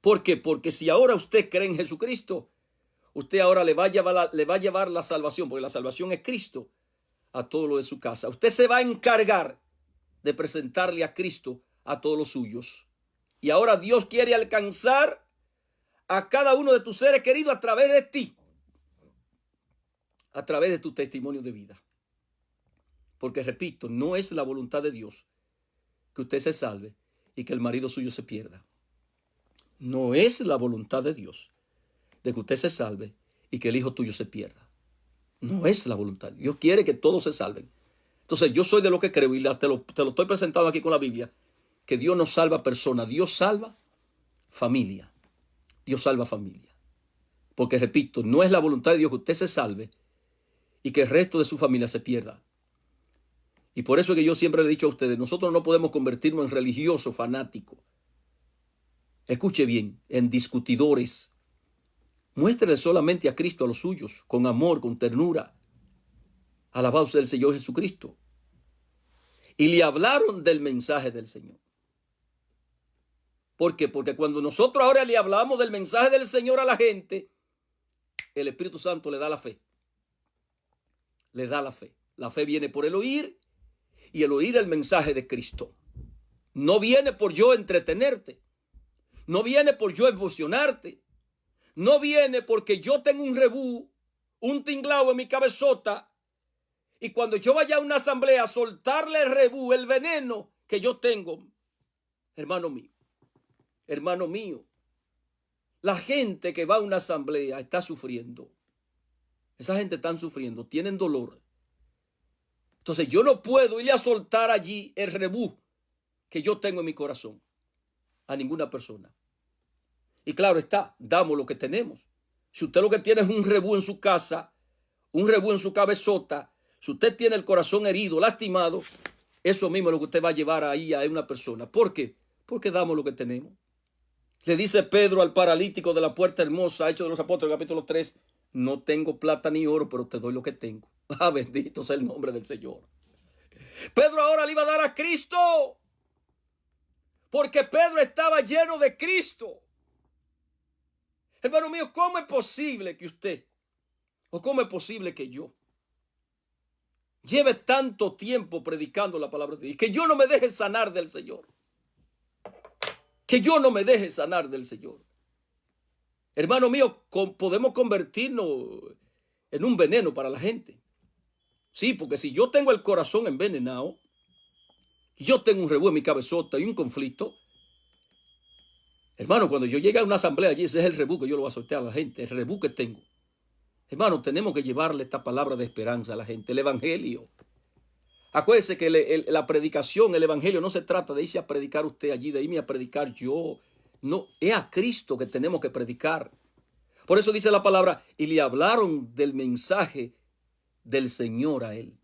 ¿Por qué? Porque si ahora usted cree en Jesucristo, usted ahora le va a llevar la salvación, porque la salvación es Cristo, a todo lo de su casa. Usted se va a encargar de presentarle a Cristo a todos los suyos. Y ahora Dios quiere alcanzar a cada uno de tus seres queridos a través de ti, a través de tu testimonio de vida. Porque repito, no es la voluntad de Dios que usted se salve y que el marido suyo se pierda. No es la voluntad de Dios de que usted se salve y que el hijo tuyo se pierda. No es la voluntad. Dios quiere que todos se salven. Entonces yo soy de lo que creo y te lo estoy presentando aquí con la Biblia, que Dios no salva personas, Dios salva familia. Dios salva familia. Porque repito, no es la voluntad de Dios que usted se salve y que el resto de su familia se pierda. Y por eso es que yo siempre le he dicho a ustedes, nosotros no podemos convertirnos en religiosos fanáticos. Escuche bien, en discutidores. Muéstrele solamente a Cristo a los suyos, con amor, con ternura. Alabado sea el Señor Jesucristo. Y le hablaron del mensaje del Señor. ¿Por qué? Porque cuando nosotros ahora le hablamos del mensaje del Señor a la gente, el Espíritu Santo le da la fe. Le da la fe. La fe viene por el oír y el oír el mensaje de Cristo. No viene por yo entretenerte. No viene por yo emocionarte. No viene porque yo tengo un rebú, un tinglao en mi cabezota. Y cuando yo vaya a una asamblea a soltarle el rebú, el veneno que yo tengo, hermano mío, la gente que va a una asamblea está sufriendo. Esa gente está sufriendo, tienen dolor. Entonces yo no puedo ir a soltar allí el rebú que yo tengo en mi corazón a ninguna persona. Y claro está, damos lo que tenemos. Si usted lo que tiene es un rebú en su casa, un rebú en su cabezota, si usted tiene el corazón herido, lastimado, eso mismo es lo que usted va a llevar ahí a una persona. ¿Por qué? Porque damos lo que tenemos. Le dice Pedro al paralítico de la puerta hermosa, Hechos de los Apóstoles, capítulo 3, no tengo plata ni oro, pero te doy lo que tengo. Ah, bendito sea el nombre del Señor. Pedro ahora le iba a dar a Cristo, porque Pedro estaba lleno de Cristo. Hermano mío, ¿cómo es posible que usted, o cómo es posible que yo, lleve tanto tiempo predicando la palabra de Dios y que yo no me deje sanar del Señor? Que yo no me deje sanar del Señor. Hermano mío, podemos convertirnos en un veneno para la gente. Sí, porque si yo tengo el corazón envenenado, y yo tengo un rebú en mi cabezota y un conflicto, hermano, cuando yo llegue a una asamblea allí, ese es el rebú que yo lo voy a soltar a la gente, el rebú que tengo. Hermano, tenemos que llevarle esta palabra de esperanza a la gente, el evangelio. Acuérdese que la predicación, el evangelio, no se trata de irse a predicar usted allí, de irme a predicar yo. No, es a Cristo que tenemos que predicar. Por eso dice la palabra, y le hablaron del mensaje del Señor a él.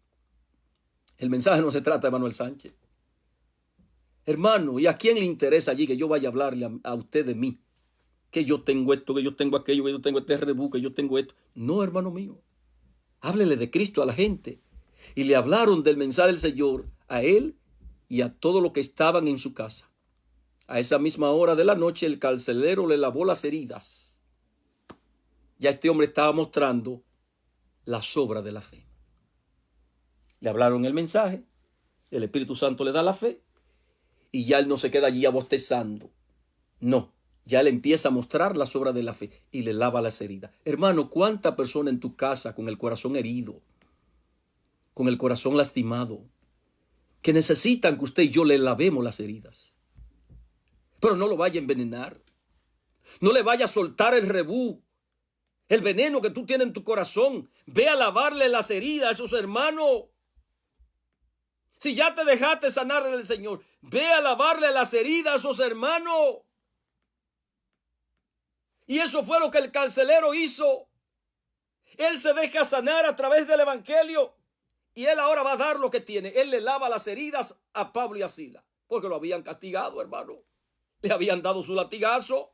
El mensaje no se trata de Manuel Sánchez. Hermano, ¿y a quién le interesa allí que yo vaya a hablarle a usted de mí? Que yo tengo esto, que yo tengo aquello, que yo tengo este rebú, que yo tengo esto. No, hermano mío. Háblele de Cristo a la gente. Y le hablaron del mensaje del Señor a él y a todos los que estaban en su casa. A esa misma hora de la noche el carcelero le lavó las heridas. Ya este hombre estaba mostrando la sobra de la fe. Le hablaron el mensaje, el Espíritu Santo le da la fe y ya él no se queda allí abostezando. No, ya él empieza a mostrar la sobra de la fe y le lava las heridas. Hermano, ¿cuánta persona en tu casa con el corazón herido, con el corazón lastimado, que necesitan que usted y yo le lavemos las heridas? Pero no lo vaya a envenenar. No le vaya a soltar el rebú, el veneno que tú tienes en tu corazón. Ve a lavarle las heridas a esos hermanos. Si ya te dejaste sanar del Señor, ve a lavarle las heridas a esos hermanos. Y eso fue lo que el carcelero hizo. Él se deja sanar a través del evangelio. Y él ahora va a dar lo que tiene. Él le lava las heridas a Pablo y a Silas, porque lo habían castigado, hermano. Le habían dado su latigazo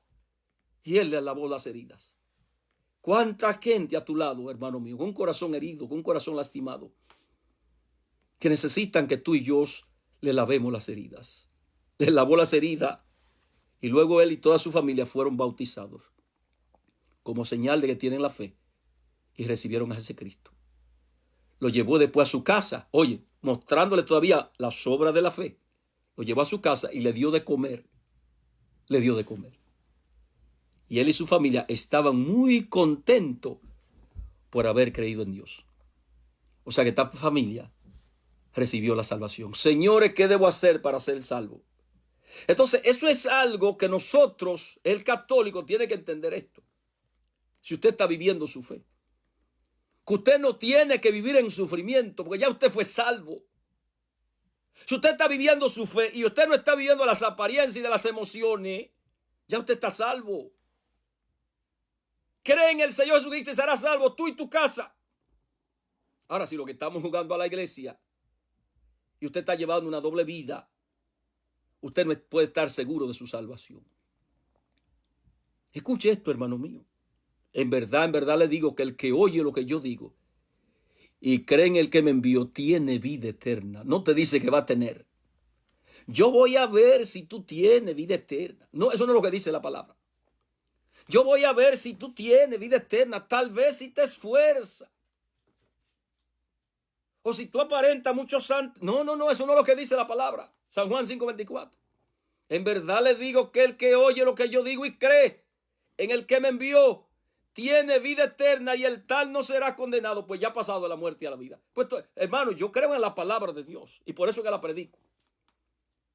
y él le lavó las heridas. ¿Cuánta gente a tu lado, hermano mío, con un corazón herido, con un corazón lastimado, que necesitan que tú y yo le lavemos las heridas? Le lavó las heridas y luego él y toda su familia fueron bautizados como señal de que tienen la fe y recibieron a ese Cristo. Lo llevó después a su casa, oye, mostrándole todavía la sobra de la fe. Lo llevó a su casa y le dio de comer. Le dio de comer. Y él y su familia estaban muy contentos por haber creído en Dios. O sea que esta familia recibió la salvación. Señores, ¿qué debo hacer para ser salvo? Entonces, eso es algo que nosotros, el católico, tiene que entender esto. Si usted está viviendo su fe, que usted no tiene que vivir en sufrimiento, porque ya usted fue salvo. Si usted está viviendo su fe y usted no está viviendo las apariencias y de las emociones, ya usted está salvo. Cree en el Señor Jesucristo y será salvo tú y tu casa. Ahora, si lo que estamos jugando a la iglesia y usted está llevando una doble vida, usted no puede estar seguro de su salvación. Escuche esto, hermano mío. En verdad le digo que el que oye lo que yo digo y cree en el que me envió tiene vida eterna. No te dice que va a tener. Yo voy a ver si tú tienes vida eterna. No, eso no es lo que dice la palabra. Yo voy a ver si tú tienes vida eterna. Tal vez si te esfuerzas. O si tú aparentas muchos santos. No, eso no es lo que dice la palabra. San Juan 5:24. En verdad le digo que el que oye lo que yo digo y cree en el que me envió tiene vida eterna y el tal no será condenado, pues ya ha pasado de la muerte a la vida. Pues hermano, yo creo en la palabra de Dios y por eso que la predico.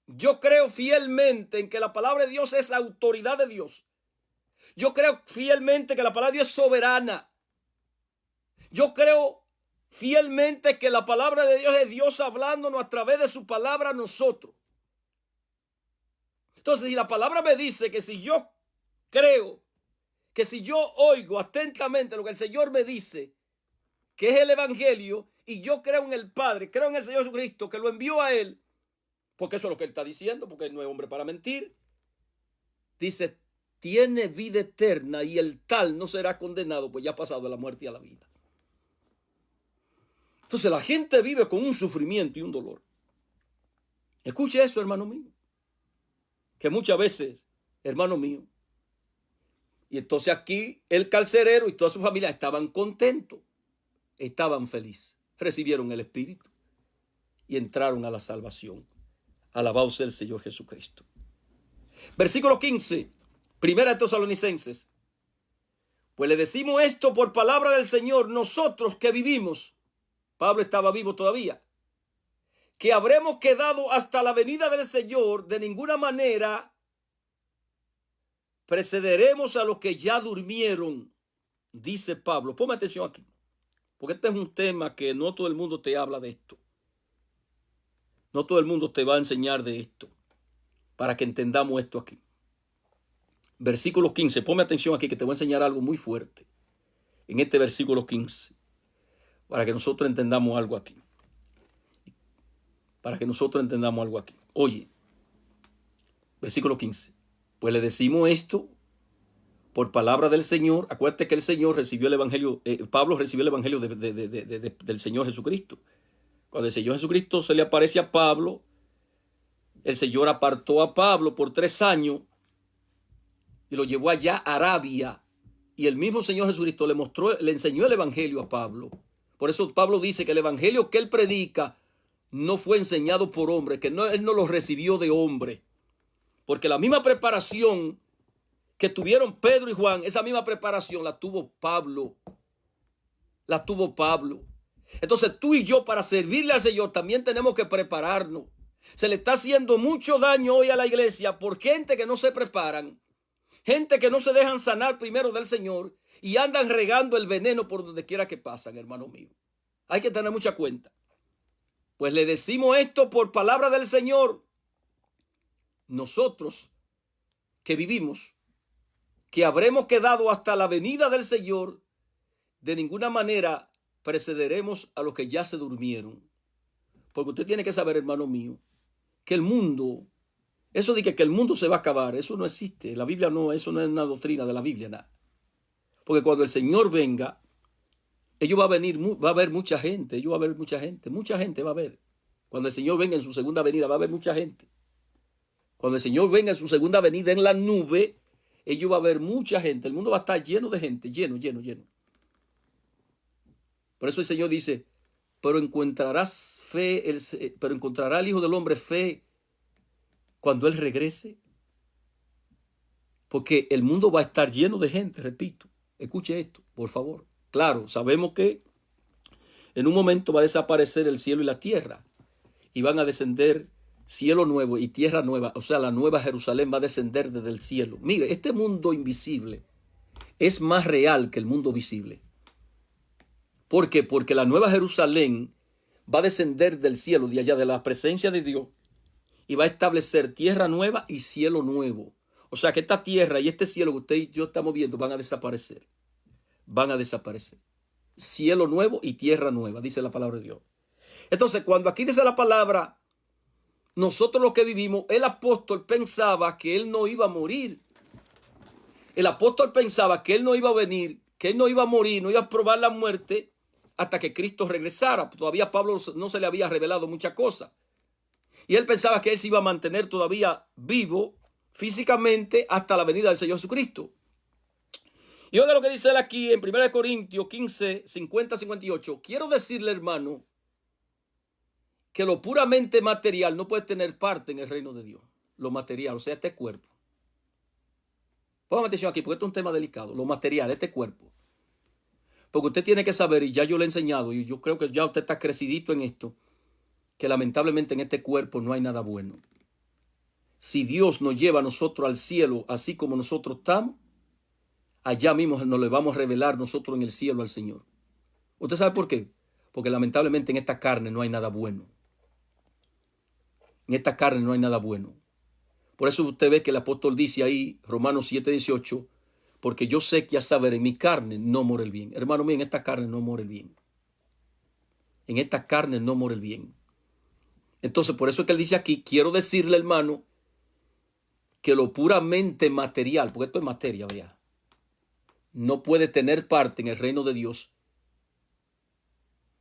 Yo creo fielmente en que la palabra de Dios es autoridad de Dios. Yo creo fielmente que la palabra de Dios es soberana. Yo creo fielmente que la palabra de Dios es Dios hablándonos a través de su palabra a nosotros. Entonces, si la palabra me dice que si yo creo, que si yo oigo atentamente lo que el Señor me dice, que es el evangelio, y yo creo en el Padre, creo en el Señor Jesucristo, que lo envió a Él, porque eso es lo que Él está diciendo, porque Él no es hombre para mentir, dice, tiene vida eterna y el tal no será condenado, pues ya ha pasado de la muerte a la vida. Entonces la gente vive con un sufrimiento y un dolor. Escuche eso, hermano mío, que muchas veces, hermano mío, y entonces aquí el carcelero y toda su familia estaban contentos, estaban felices, recibieron el Espíritu y entraron a la salvación. Alabado sea el Señor Jesucristo. Versículo 15, Primera de Tesalonicenses. Pues le decimos esto por palabra del Señor, nosotros que vivimos, Pablo estaba vivo todavía, que habremos quedado hasta la venida del Señor, de ninguna manera precederemos a los que ya durmieron, dice Pablo. Ponme atención aquí, porque este es un tema que no todo el mundo te habla de esto. No todo el mundo te va a enseñar de esto, para que entendamos esto aquí. Versículo 15, ponme atención aquí que te voy a enseñar algo muy fuerte. En este versículo 15, para que nosotros entendamos algo aquí. Oye, versículo 15. Pues le decimos esto por palabra del Señor. Acuérdate que el Señor recibió el evangelio, Pablo recibió el evangelio del Señor Jesucristo. Cuando el Señor Jesucristo se le aparece a Pablo, el Señor apartó a Pablo por 3 años y lo llevó allá a Arabia. Y el mismo Señor Jesucristo le enseñó el evangelio a Pablo. Por eso Pablo dice que el evangelio que él predica no fue enseñado por hombre, que él no lo recibió de hombre. Porque la misma preparación que tuvieron Pedro y Juan, esa misma preparación la tuvo Pablo. Entonces tú y yo, para servirle al Señor, también tenemos que prepararnos. Se le está haciendo mucho daño hoy a la iglesia por gente que no se preparan, gente que no se dejan sanar primero del Señor y andan regando el veneno por donde quiera que pasan, hermano mío. Hay que tener mucha cuenta. Pues le decimos esto por palabra del Señor. Nosotros que vivimos, que habremos quedado hasta la venida del Señor, de ninguna manera precederemos a los que ya se durmieron. Porque usted tiene que saber, hermano mío, que el mundo, eso de que el mundo se va a acabar, eso no existe. La Biblia no, eso no es una doctrina de la Biblia, nada. Porque cuando el Señor venga, va a haber mucha gente, mucha gente va a haber. Cuando el Señor venga en su segunda venida, va a haber mucha gente. Cuando el Señor venga en su segunda venida en la nube, va a haber mucha gente. El mundo va a estar lleno de gente, lleno. Por eso el Señor dice, pero encontrará el Hijo del Hombre fe cuando Él regrese. Porque el mundo va a estar lleno de gente, repito. Escuche esto, por favor. Claro, sabemos que en un momento va a desaparecer el cielo y la tierra. y van a descender cielo nuevo y tierra nueva. O sea, la nueva Jerusalén va a descender desde el cielo. Mire, este mundo invisible es más real que el mundo visible. ¿Por qué? Porque la nueva Jerusalén va a descender del cielo, de allá, de la presencia de Dios, y va a establecer tierra nueva y cielo nuevo. O sea que esta tierra y este cielo que usted y yo estamos viendo van a desaparecer. Van a desaparecer. Cielo nuevo y tierra nueva, dice la palabra de Dios. Entonces, cuando aquí dice la palabra, nosotros los que vivimos, el apóstol pensaba que él no iba a morir. El apóstol pensaba que él no iba a venir, que él no iba a morir, no iba a probar la muerte hasta que Cristo regresara. Todavía a Pablo no se le había revelado muchas cosas. Y él pensaba que él se iba a mantener todavía vivo físicamente hasta la venida del Señor Jesucristo. Y oiga lo que dice él aquí en 1 Corintios 15, 50, 58. Quiero decirle, hermano, que lo puramente material no puede tener parte en el reino de Dios. Lo material, o sea, este cuerpo. Póngame atención aquí, porque esto es un tema delicado. Lo material, este cuerpo. Porque usted tiene que saber, y ya yo le he enseñado, y yo creo que ya usted está crecidito en esto, que lamentablemente en este cuerpo no hay nada bueno. Si Dios nos lleva a nosotros al cielo, así como nosotros estamos, allá mismo nos le vamos a revelar nosotros en el cielo al Señor. ¿Usted sabe por qué? Porque lamentablemente en esta carne no hay nada bueno. En esta carne no hay nada bueno. Por eso usted ve que el apóstol dice ahí, Romanos 7, 18, porque yo sé que a saber, en mi carne no mora el bien. Hermano mío, en esta carne no mora el bien. En esta carne no mora el bien. Entonces, por eso es que él dice aquí, quiero decirle, hermano, que lo puramente material, porque esto es materia, vea, no puede tener parte en el reino de Dios,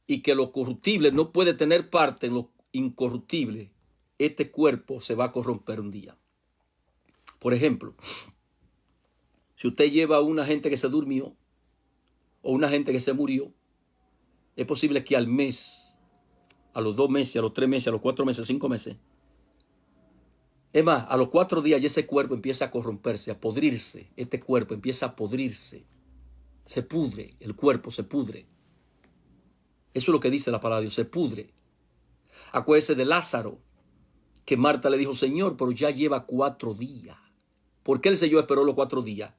y que lo corruptible no puede tener parte en lo incorruptible. Este cuerpo se va a corromper un día. Por ejemplo, si usted lleva a una gente que se durmió o una gente que se murió, es posible que al mes, a los 2 meses, a los 3 meses, a los 4 meses, 5 meses, es más, a los 4 días ya ese cuerpo empieza a corromperse, a podrirse. Este cuerpo empieza a podrirse. Se pudre, el cuerpo se pudre. Eso es lo que dice la palabra de Dios, se pudre. Acuérdese de Lázaro, que Marta le dijo, Señor, pero ya lleva 4 días. ¿Por qué el Señor esperó los 4 días?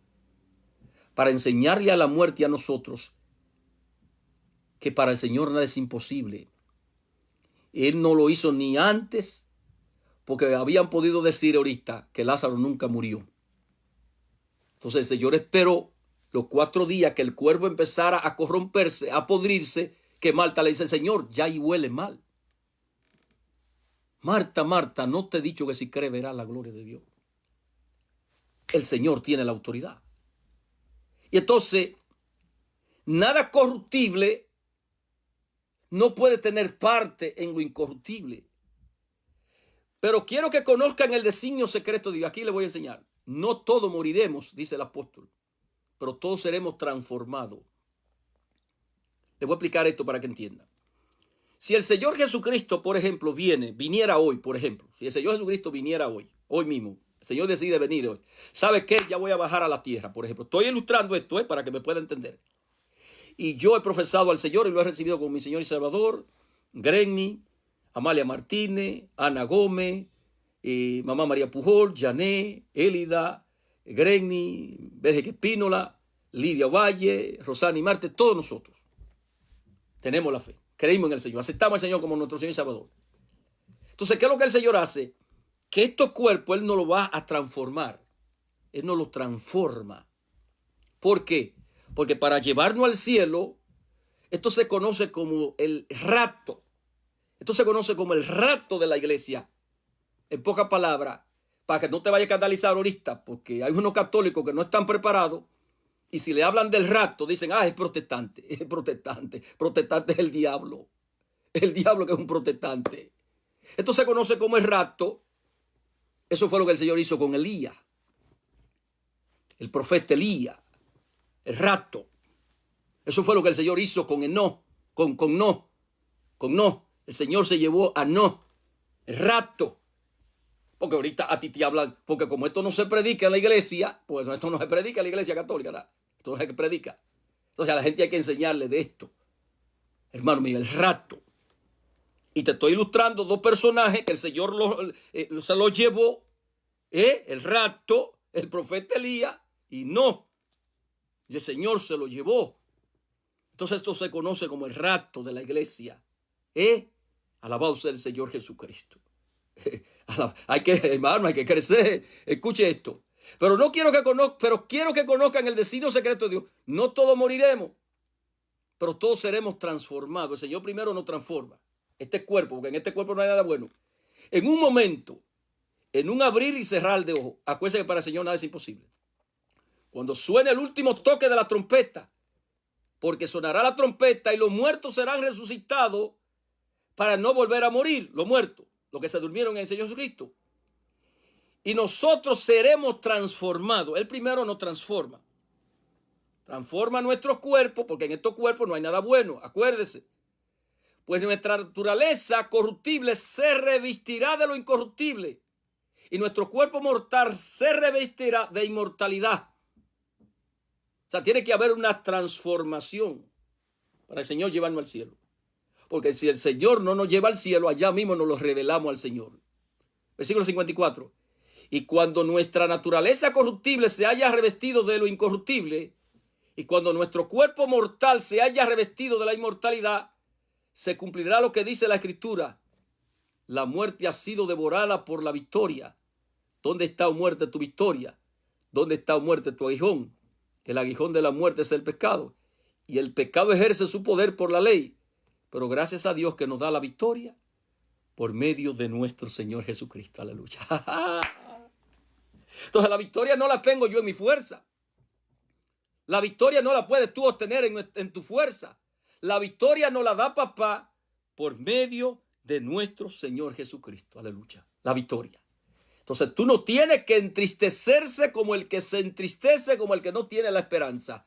Para enseñarle a la muerte y a nosotros que para el Señor nada es imposible. Él no lo hizo ni antes, porque habían podido decir ahorita que Lázaro nunca murió. Entonces el Señor esperó los 4 días que el cuerpo empezara a corromperse, a podrirse, que Marta le dice, Señor, ya y huele mal. Marta, Marta, no te he dicho que si crees verás la gloria de Dios. El Señor tiene la autoridad. Y entonces, nada corruptible no puede tener parte en lo incorruptible. Pero quiero que conozcan el designio secreto de Dios. Aquí les voy a enseñar. No todos moriremos, dice el apóstol, pero todos seremos transformados. Les voy a explicar esto para que entiendan. Si el Señor Jesucristo, por ejemplo, viniera hoy, por ejemplo, si el Señor Jesucristo viniera hoy mismo, el Señor decide venir hoy, ¿sabe qué? Ya voy a bajar a la tierra, por ejemplo. Estoy ilustrando esto para que me pueda entender. Y yo he profesado al Señor y lo he recibido como mi Señor y Salvador. Grenny, Amalia Martínez, Ana Gómez, Mamá María Pujol, Jané, Élida, Grenny, Berge Pínola, Lidia Valle, Rosani Marte, todos nosotros tenemos la fe. Creímos en el Señor, aceptamos al Señor como nuestro Señor y Salvador. Entonces, ¿qué es lo que el Señor hace? Que estos cuerpos Él no los va a transformar. Él no los transforma. ¿Por qué? Porque para llevarnos al cielo, esto se conoce como el rapto. Esto se conoce como el rapto de la iglesia. En pocas palabras, para que no te vaya a escandalizar ahorita, porque hay unos católicos que no están preparados. Y si le hablan del rapto, dicen, es protestante, es protestante. Protestante es el diablo. El diablo que es un protestante. Esto se conoce como el rapto. Eso fue lo que el Señor hizo con Elías. El profeta Elías. El rapto. Eso fue lo que el Señor hizo con Enoc. Con Noé. El Señor se llevó a Noé. El rapto. Porque ahorita a ti te hablan, porque como esto no se predica en la iglesia, pues esto no se predica en la iglesia católica, ¿verdad? Esto no se predica. Entonces a la gente hay que enseñarle de esto. Hermano mío, el rapto. Y te estoy ilustrando dos personajes que el Señor se los llevó, el rapto, el profeta Elías, y no, y el Señor se lo llevó. Entonces esto se conoce como el rapto de la iglesia. Alabado sea el Señor Jesucristo. Hermano, hay que crecer. Escuche esto. Pero quiero que conozcan el destino secreto de Dios. No todos moriremos, pero todos seremos transformados. El Señor primero nos transforma este cuerpo, porque en este cuerpo no hay nada bueno. En un momento, en un abrir y cerrar de ojos, acuérdense que para el Señor nada es imposible. Cuando suene el último toque de la trompeta, porque sonará la trompeta y los muertos serán resucitados para no volver a morir, los muertos, los que se durmieron en el Señor Jesucristo. Y nosotros seremos transformados. Él primero nos transforma. Transforma nuestros cuerpos, porque en estos cuerpos no hay nada bueno, acuérdese. Pues nuestra naturaleza corruptible se revestirá de lo incorruptible y nuestro cuerpo mortal se revestirá de inmortalidad. O sea, tiene que haber una transformación para el Señor llevarnos al cielo. Porque si el Señor no nos lleva al cielo, allá mismo nos lo revelamos al Señor. Versículo 54. Y cuando nuestra naturaleza corruptible se haya revestido de lo incorruptible, y cuando nuestro cuerpo mortal se haya revestido de la inmortalidad, se cumplirá lo que dice la Escritura. La muerte ha sido devorada por la victoria. ¿Dónde está, oh muerte, tu victoria? ¿Dónde está, oh muerte, tu aguijón? El aguijón de la muerte es el pecado. Y el pecado ejerce su poder por la ley. Pero gracias a Dios que nos da la victoria por medio de nuestro Señor Jesucristo. Aleluya. Entonces la victoria no la tengo yo en mi fuerza. La victoria no la puedes tú obtener en tu fuerza. La victoria nos la da papá por medio de nuestro Señor Jesucristo. Aleluya. La victoria. Entonces tú no tienes que entristecerse como el que se entristece, como el que no tiene la esperanza.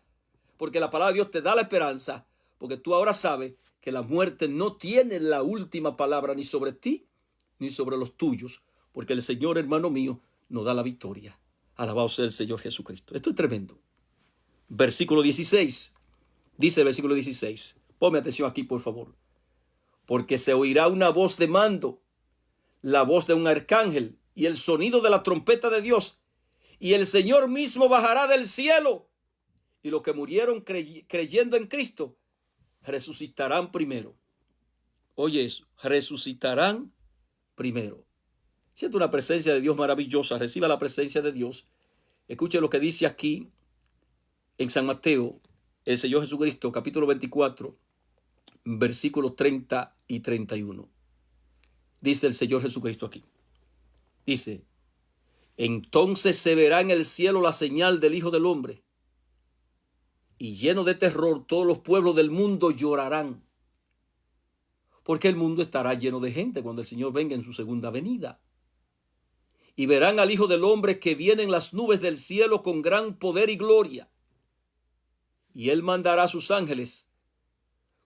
Porque la palabra de Dios te da la esperanza. Porque tú ahora sabes que la muerte no tiene la última palabra ni sobre ti, ni sobre los tuyos. Porque el Señor, hermano mío, nos da la victoria. Alabado sea el Señor Jesucristo. Esto es tremendo. Versículo 16. Dice el versículo 16. Ponme atención aquí, por favor. Porque se oirá una voz de mando, la voz de un arcángel y el sonido de la trompeta de Dios. Y el Señor mismo bajará del cielo. Y los que murieron creyendo en Cristo resucitarán primero. Oye eso, resucitarán primero. Siente una presencia de Dios maravillosa. Reciba la presencia de Dios. Escuche lo que dice aquí en San Mateo, el Señor Jesucristo, capítulo 24, versículos 30 y 31. Dice el Señor Jesucristo aquí. Dice, entonces se verá en el cielo la señal del Hijo del Hombre, y lleno de terror todos los pueblos del mundo llorarán, porque el mundo estará lleno de gente cuando el Señor venga en su segunda venida. Y verán al Hijo del Hombre que viene en las nubes del cielo con gran poder y gloria. Y él mandará a sus ángeles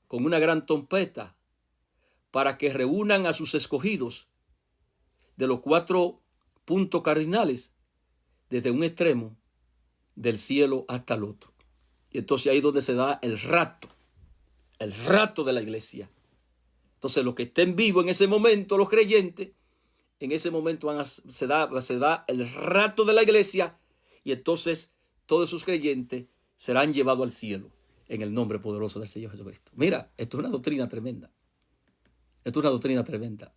con una gran trompeta para que reúnan a sus escogidos de los 4 puntos cardinales, desde un extremo del cielo hasta el otro. Y entonces ahí es donde se da el rapto de la iglesia. Entonces los que estén vivos en ese momento, los creyentes, en ese momento se da el rapto de la iglesia, y entonces todos sus creyentes serán llevados al cielo en el nombre poderoso del Señor Jesucristo. Mira, esto es una doctrina tremenda. Esto es una doctrina tremenda.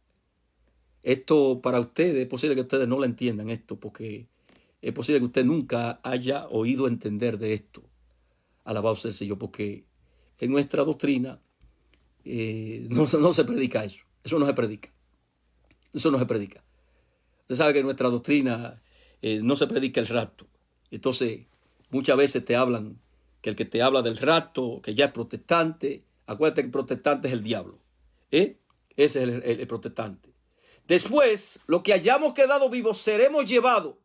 Esto para ustedes, es posible que ustedes no la entiendan esto, porque es posible que usted nunca haya oído entender de esto. Alabado sea el Señor, porque en nuestra doctrina no se predica eso. Eso no se predica. Eso no se predica. Usted sabe que en nuestra doctrina no se predica el rapto. Entonces, muchas veces te hablan que el que te habla del rapto, que ya es protestante, acuérdate que el protestante es el diablo. Ese es el protestante. Después, lo que hayamos quedado vivos, seremos llevados.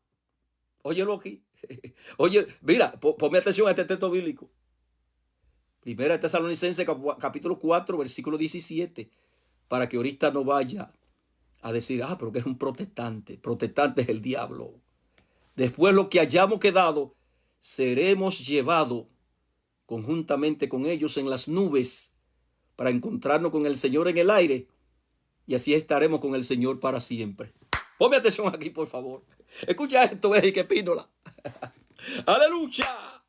Óyelo aquí. Oye, mira, ponme atención a este texto bíblico. Primera de Tesalonicenses, capítulo 4, versículo 17. Para que ahorita no vaya a decir, pero que es un protestante. Protestante es el diablo. Después, lo que hayamos quedado, seremos llevados conjuntamente con ellos en las nubes para encontrarnos con el Señor en el aire. y así estaremos con el Señor para siempre. Ponme atención aquí, por favor. Escucha esto, que pínola. Aleluya.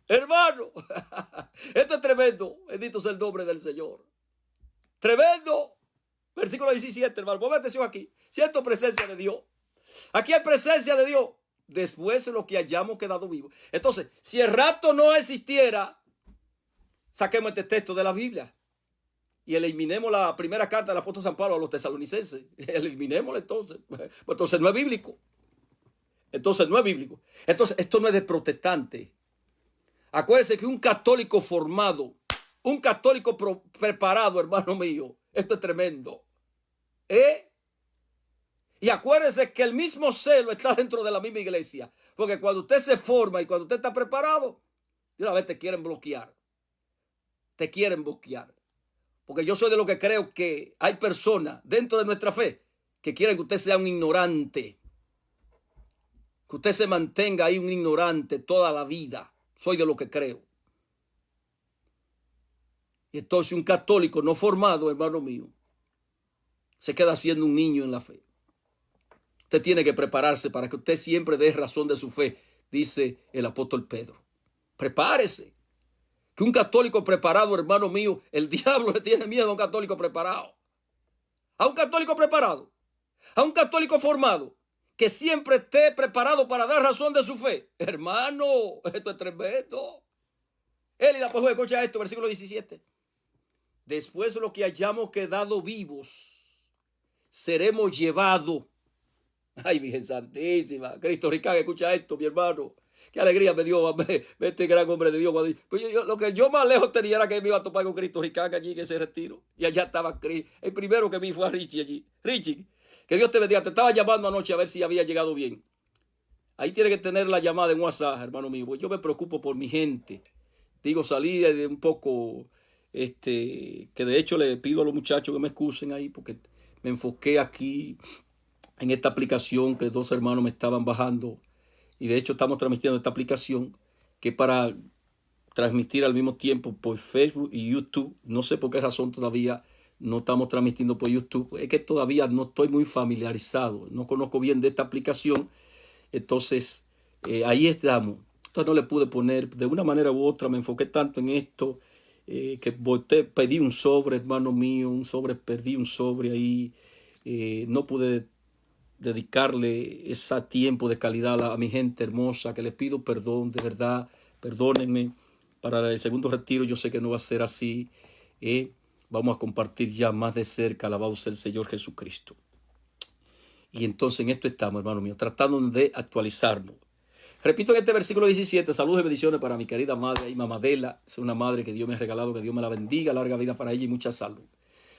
Hermano, esto es tremendo. Bendito sea el nombre del Señor. Tremendo. Versículo 17, hermano. Ponme atención aquí. Siento presencia de Dios. Aquí hay presencia de Dios. Después de lo que hayamos quedado vivos. Entonces, si el rapto no existiera, saquemos este texto de la Biblia y eliminemos la primera carta del apóstol San Pablo a los tesalonicenses. Eliminémosla entonces. Pues entonces no es bíblico. Entonces no es bíblico. Entonces esto no es de protestante. Acuérdense que un católico formado, un católico preparado, hermano mío, esto es tremendo. Y acuérdense que el mismo celo está dentro de la misma iglesia. Porque cuando usted se forma y cuando usted está preparado, de una vez te quieren bloquear. Te quieren bloquear. Porque yo soy de lo que creo que hay personas dentro de nuestra fe que quieren que usted sea un ignorante. Que usted se mantenga ahí un ignorante toda la vida. Soy de lo que creo. Y entonces un católico no formado, hermano mío, se queda siendo un niño en la fe. Usted tiene que prepararse para que usted siempre dé razón de su fe, dice el apóstol Pedro. Prepárese. Que un católico preparado, hermano mío, el diablo le tiene miedo a un católico preparado. A un católico preparado. A un católico formado. Que siempre esté preparado para dar razón de su fe. Hermano, esto es tremendo. Élida, pues escucha esto, versículo 17. Después de lo que hayamos quedado vivos, seremos llevados. Ay, Virgen Santísima. Cristo Ricán, escucha esto, mi hermano. Qué alegría me dio este gran hombre de Dios. Pues lo que yo más lejos tenía era que me iba a topar con Cristo Ricán allí en ese retiro. Y allá estaba Cristo. El primero que vi fue a Richie allí. Richie, que Dios te bendiga. Te estaba llamando anoche a ver si había llegado bien. Ahí tiene que tener la llamada en WhatsApp, hermano mío. Pues yo me preocupo por mi gente. Digo, salí de un poco, que de hecho le pido a los muchachos que me excusen ahí porque me enfoqué aquí en esta aplicación que dos hermanos me estaban bajando. Y de hecho estamos transmitiendo esta aplicación que para transmitir al mismo tiempo por Facebook y YouTube. No sé por qué razón todavía no estamos transmitiendo por YouTube. Es que todavía no estoy muy familiarizado. No conozco bien de esta aplicación. Entonces, ahí estamos. Entonces no le pude poner de una manera u otra. Me enfoqué tanto en esto que pedí un sobre, hermano mío. Perdí un sobre ahí. No pude dedicarle ese tiempo de calidad a mi gente hermosa, que les pido perdón, de verdad, perdónenme. Para el segundo retiro yo sé que no va a ser así. Vamos a compartir ya más de cerca, alabado sea el Señor Jesucristo. Y entonces en esto estamos, hermano mío, tratando de actualizarnos. Repito en este versículo 17, saludos y bendiciones para mi querida madre y Mamadela. Es una madre que Dios me ha regalado, que Dios me la bendiga, larga vida para ella y mucha salud.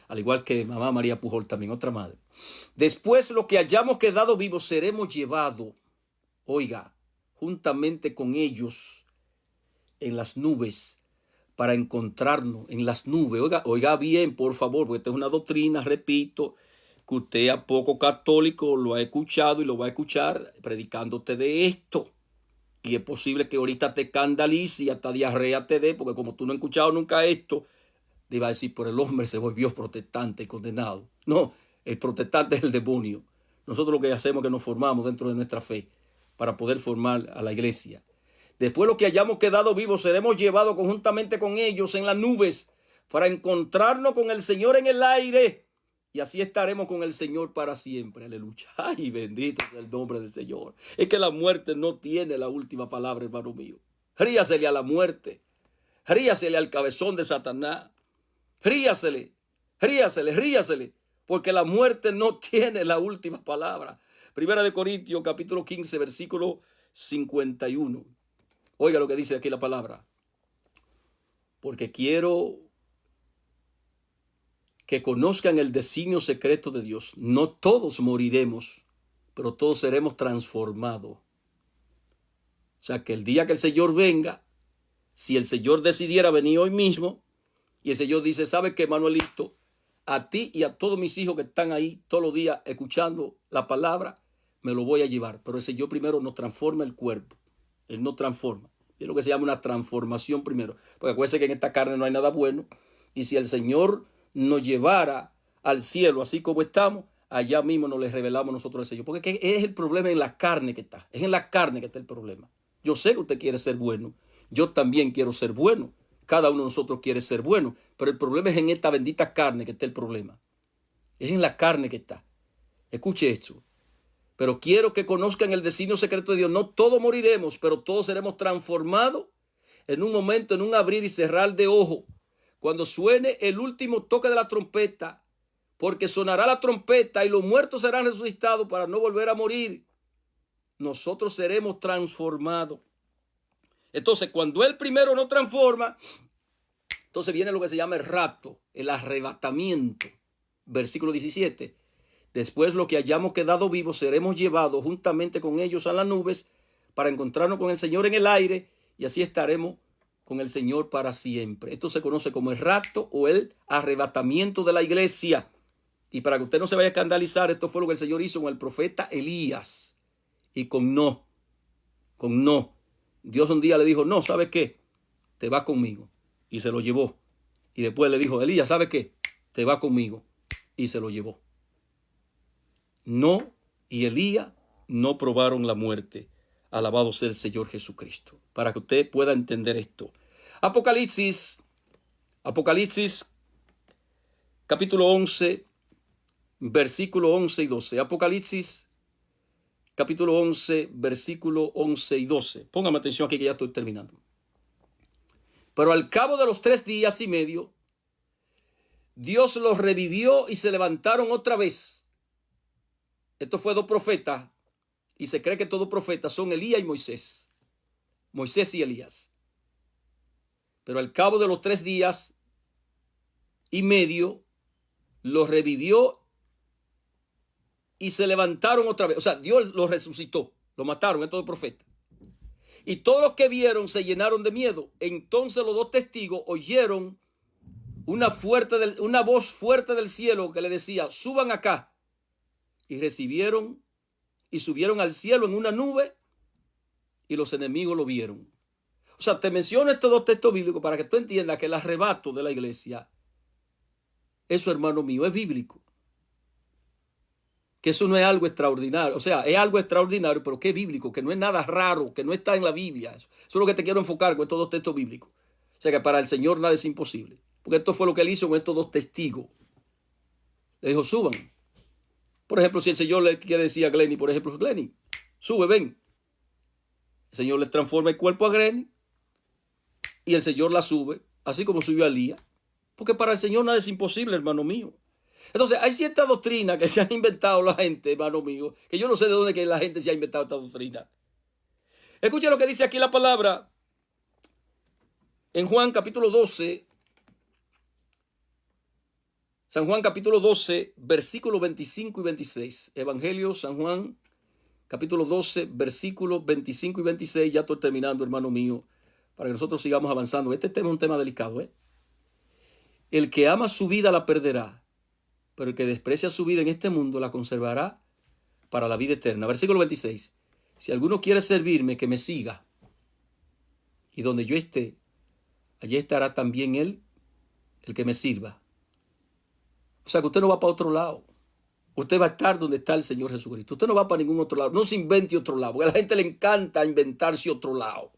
Al igual que mamá María Pujol también, otra madre. Después lo que hayamos quedado vivos seremos llevados, oiga, juntamente con ellos en las nubes para encontrarnos en las nubes. Oiga bien, por favor, porque esta es una doctrina, repito, que usted a poco católico lo ha escuchado y lo va a escuchar predicándote de esto. Y es posible que ahorita te escandalice y hasta diarrea te dé, porque como tú no has escuchado nunca esto, te iba a decir, por el hombre se volvió protestante y condenado. No, el protestante es el demonio. Nosotros lo que hacemos es que nos formamos dentro de nuestra fe para poder formar a la iglesia. Después lo que hayamos quedado vivos seremos llevados conjuntamente con ellos en las nubes para encontrarnos con el Señor en el aire. Y así estaremos con el Señor para siempre. Aleluya. Ay, bendito sea el nombre del Señor. Es que la muerte no tiene la última palabra, hermano mío. Ríasele a la muerte. Ríasele al cabezón de Satanás. Ríasele. Porque la muerte no tiene la última palabra. Primera de Corintios, capítulo 15, versículo 51. Oiga lo que dice aquí la palabra. Porque quiero que conozcan el designio secreto de Dios. No todos moriremos, pero todos seremos transformados. O sea que el día que el Señor venga, si el Señor decidiera venir hoy mismo, y el Señor dice, ¿sabes qué, Manuelito? A ti y a todos mis hijos que están ahí todos los días escuchando la palabra, me lo voy a llevar. Pero el Señor primero nos transforma el cuerpo. Él nos transforma. Es lo que se llama una transformación primero. Porque acuérdense que en esta carne no hay nada bueno. Y si el Señor nos llevara al cielo, así como estamos, allá mismo nos le revelamos nosotros al Señor. Porque es el problema en la carne que está. Es en la carne que está el problema. Yo sé que usted quiere ser bueno. Yo también quiero ser bueno. Cada uno de nosotros quiere ser bueno. Pero el problema es en esta bendita carne que está el problema. Es en la carne que está. Escuche esto. Pero quiero que conozcan el designio secreto de Dios. No todos moriremos, pero todos seremos transformados en un momento, en un abrir y cerrar de ojo. Cuando suene el último toque de la trompeta, porque sonará la trompeta y los muertos serán resucitados para no volver a morir. Nosotros seremos transformados. Entonces, cuando Él primero nos transforma, entonces viene lo que se llama el rapto, el arrebatamiento. Versículo 17. Después, lo que hayamos quedado vivos, seremos llevados juntamente con ellos a las nubes para encontrarnos con el Señor en el aire, y así estaremos con el Señor para siempre. Esto se conoce como el rapto o el arrebatamiento de la iglesia. Y para que usted no se vaya a escandalizar, esto fue lo que el Señor hizo con el profeta Elías. Y con no. Dios un día le dijo, no, ¿sabe qué? Te va conmigo. Y se lo llevó. Y después le dijo, Elías, ¿sabe qué? Te va conmigo. Y se lo llevó. No, y Elías no probaron la muerte. Alabado sea el Señor Jesucristo. Para que usted pueda entender esto. Apocalipsis capítulo 11, versículo 11 y 12. Apocalipsis capítulo 11, versículo 11 y 12. Póngame atención aquí que ya estoy terminando. Pero al cabo de los 3 días y medio, Dios los revivió y se levantaron otra vez. Esto fue 2 profetas. Y se cree que todos profetas son Elías y Moisés. Moisés y Elías. Pero al cabo de los 3 días y medio, los revivió y se levantaron otra vez. O sea, Dios los resucitó. Lo mataron, estos 2 profetas. Y todos los que vieron se llenaron de miedo. Entonces los 2 testigos oyeron una voz fuerte del cielo que le decía, suban acá. Y subieron al cielo en una nube y los enemigos lo vieron. O sea, te menciono estos 2 textos bíblicos para que tú entiendas que el arrebato de la iglesia, eso, hermano mío, es bíblico. Que eso no es algo extraordinario. O sea, es algo extraordinario, pero que es bíblico, que no es nada raro, que no está en la Biblia. Eso es lo que te quiero enfocar con estos 2 textos bíblicos. O sea, que para el Señor nada es imposible. Porque esto fue lo que Él hizo con estos 2 testigos. Le dijo, suban. Por ejemplo, si el Señor le quiere decir a Glenny, por ejemplo, Glenny, sube, ven. El Señor le transforma el cuerpo a Glenny y el Señor la sube, así como subió a Elías. Porque para el Señor nada es imposible, hermano mío. Entonces, hay cierta doctrina que se ha inventado la gente, hermano mío, que yo no sé de dónde que la gente se ha inventado esta doctrina. Escuche lo que dice aquí la palabra en Juan capítulo 12. San Juan capítulo 12, versículos 25 y 26. Evangelio San Juan capítulo 12, versículos 25 y 26. Ya estoy terminando, hermano mío, para que nosotros sigamos avanzando. Este tema es un tema delicado, ¿eh? El que ama su vida la perderá, pero el que desprecia su vida en este mundo la conservará para la vida eterna. Versículo 26. Si alguno quiere servirme, que me siga. Y donde yo esté, allí estará también él, el que me sirva. O sea que usted no va para otro lado. Usted va a estar donde está el Señor Jesucristo. Usted no va para ningún otro lado. No se invente otro lado. Porque a la gente le encanta inventarse otro lado.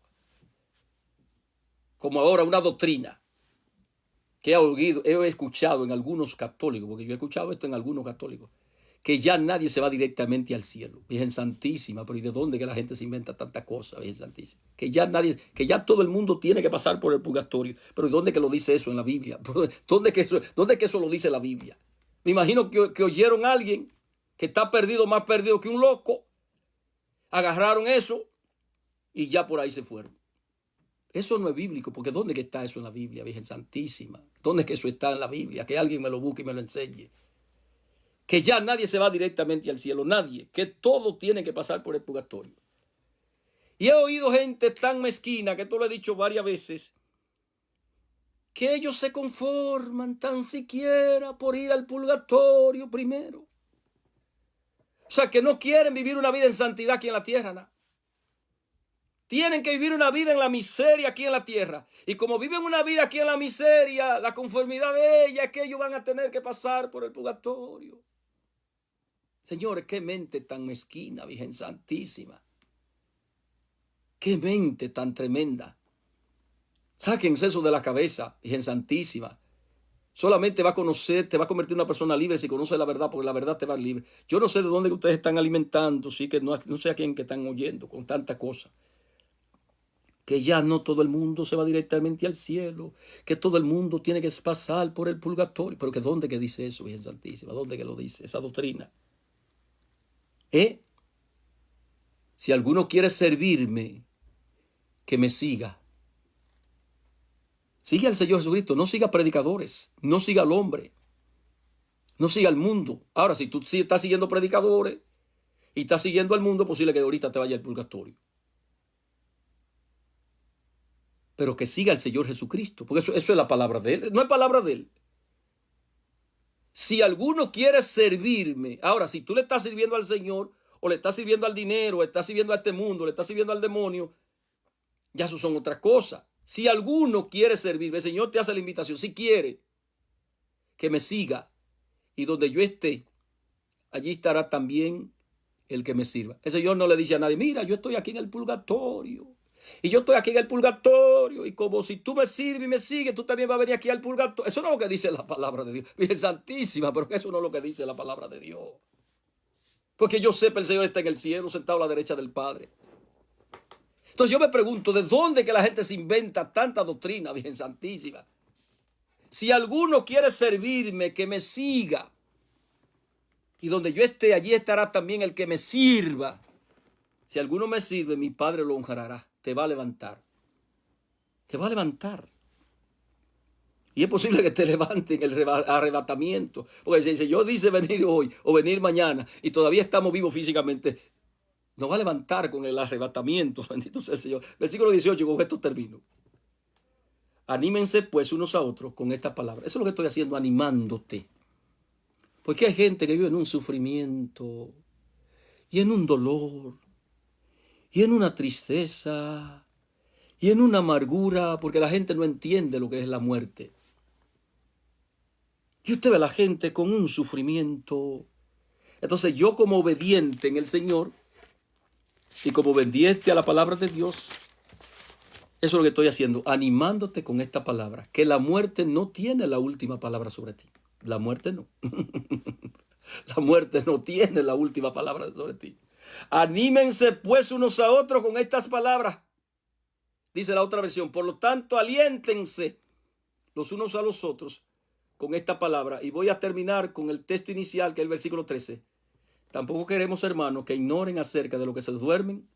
Como ahora una doctrina que he escuchado en algunos católicos, porque yo he escuchado esto en algunos católicos, que ya nadie se va directamente al cielo. Virgen Santísima, pero ¿y de dónde que la gente se inventa tantas cosas, Virgen Santísima? Que ya todo el mundo tiene que pasar por el purgatorio. Pero ¿y dónde que lo dice eso en la Biblia? ¿Dónde que eso lo dice la Biblia? Me imagino que oyeron a alguien que está perdido, más perdido que un loco. Agarraron eso y ya por ahí se fueron. Eso no es bíblico, porque ¿dónde que está eso en la Biblia, Virgen Santísima? ¿Dónde que eso está en la Biblia? Que alguien me lo busque y me lo enseñe. Que ya nadie se va directamente al cielo, nadie, que todo tiene que pasar por el purgatorio. Y he oído gente tan mezquina, que esto lo he dicho varias veces, que ellos se conforman tan siquiera por ir al purgatorio primero. O sea, que no quieren vivir una vida en santidad aquí en la tierra, ¿no? tienen que vivir una vida en la miseria aquí en la tierra. Y como viven una vida aquí en la miseria, la conformidad de ella es que ellos van a tener que pasar por el purgatorio. Señores, qué mente tan mezquina, Virgen Santísima. Qué mente tan tremenda. Sáquense eso de la cabeza, Virgen Santísima. Solamente va a conocer, te va a convertir en una persona libre si conoce la verdad, porque la verdad te va a ser libre. Yo no sé de dónde ustedes están alimentando, sí, que no sé a quién que están oyendo con tanta cosa. Que ya no todo el mundo se va directamente al cielo, que todo el mundo tiene que pasar por el purgatorio. Pero que ¿dónde que dice eso, Virgen Santísima? ¿Dónde que lo dice esa doctrina? Si alguno quiere servirme, que me siga. Sigue al Señor Jesucristo, no siga predicadores, no siga al hombre, no siga al mundo. Ahora, si tú estás siguiendo predicadores y estás siguiendo al mundo, es posible que ahorita te vaya al purgatorio. Pero que siga al Señor Jesucristo, porque eso es la palabra de Él, no es palabra de Él. Si alguno quiere servirme, ahora, si tú le estás sirviendo al Señor, o le estás sirviendo al dinero, o estás sirviendo a este mundo, o le estás sirviendo al demonio, ya eso son otras cosas. Si alguno quiere servirme, el Señor te hace la invitación, si quiere que me siga, y donde yo esté, allí estará también el que me sirva. El Señor no le dice a nadie, mira, yo estoy aquí en el purgatorio, y yo estoy aquí en el purgatorio, y como si tú me sirves y me sigues, tú también vas a venir aquí al purgatorio. Eso no es lo que dice la palabra de Dios. Virgen Santísima, pero eso no es lo que dice la palabra de Dios. Porque yo sepa, el Señor está en el cielo, sentado a la derecha del Padre. Entonces yo me pregunto, ¿de dónde que la gente se inventa tanta doctrina, Virgen Santísima? Si alguno quiere servirme, que me siga. Y donde yo esté, allí estará también el que me sirva. Si alguno me sirve, mi Padre lo honrará. Te va a levantar. Te va a levantar. Y es posible que te levante en el arrebatamiento. Porque si el Señor dice venir hoy o venir mañana y todavía estamos vivos físicamente, nos va a levantar con el arrebatamiento. Bendito sea el Señor. Versículo 18, con esto termino. Anímense pues unos a otros con estas palabras. Eso es lo que estoy haciendo, animándote. Porque hay gente que vive en un sufrimiento y en un dolor y en una tristeza y en una amargura, porque la gente no entiende lo que es la muerte. Y usted ve a la gente con un sufrimiento. Entonces yo, como obediente en el Señor y como obediente a la palabra de Dios, eso es lo que estoy haciendo, animándote con esta palabra, que la muerte no tiene la última palabra sobre ti. La muerte no. La muerte no tiene la última palabra sobre ti. Anímense pues unos a otros con estas palabras. Dice la otra versión, por lo tanto, aliéntense los unos a los otros con esta palabra. Y voy a terminar con el texto inicial, que es el versículo 13. Tampoco queremos, hermanos, que ignoren acerca de lo que se duermen,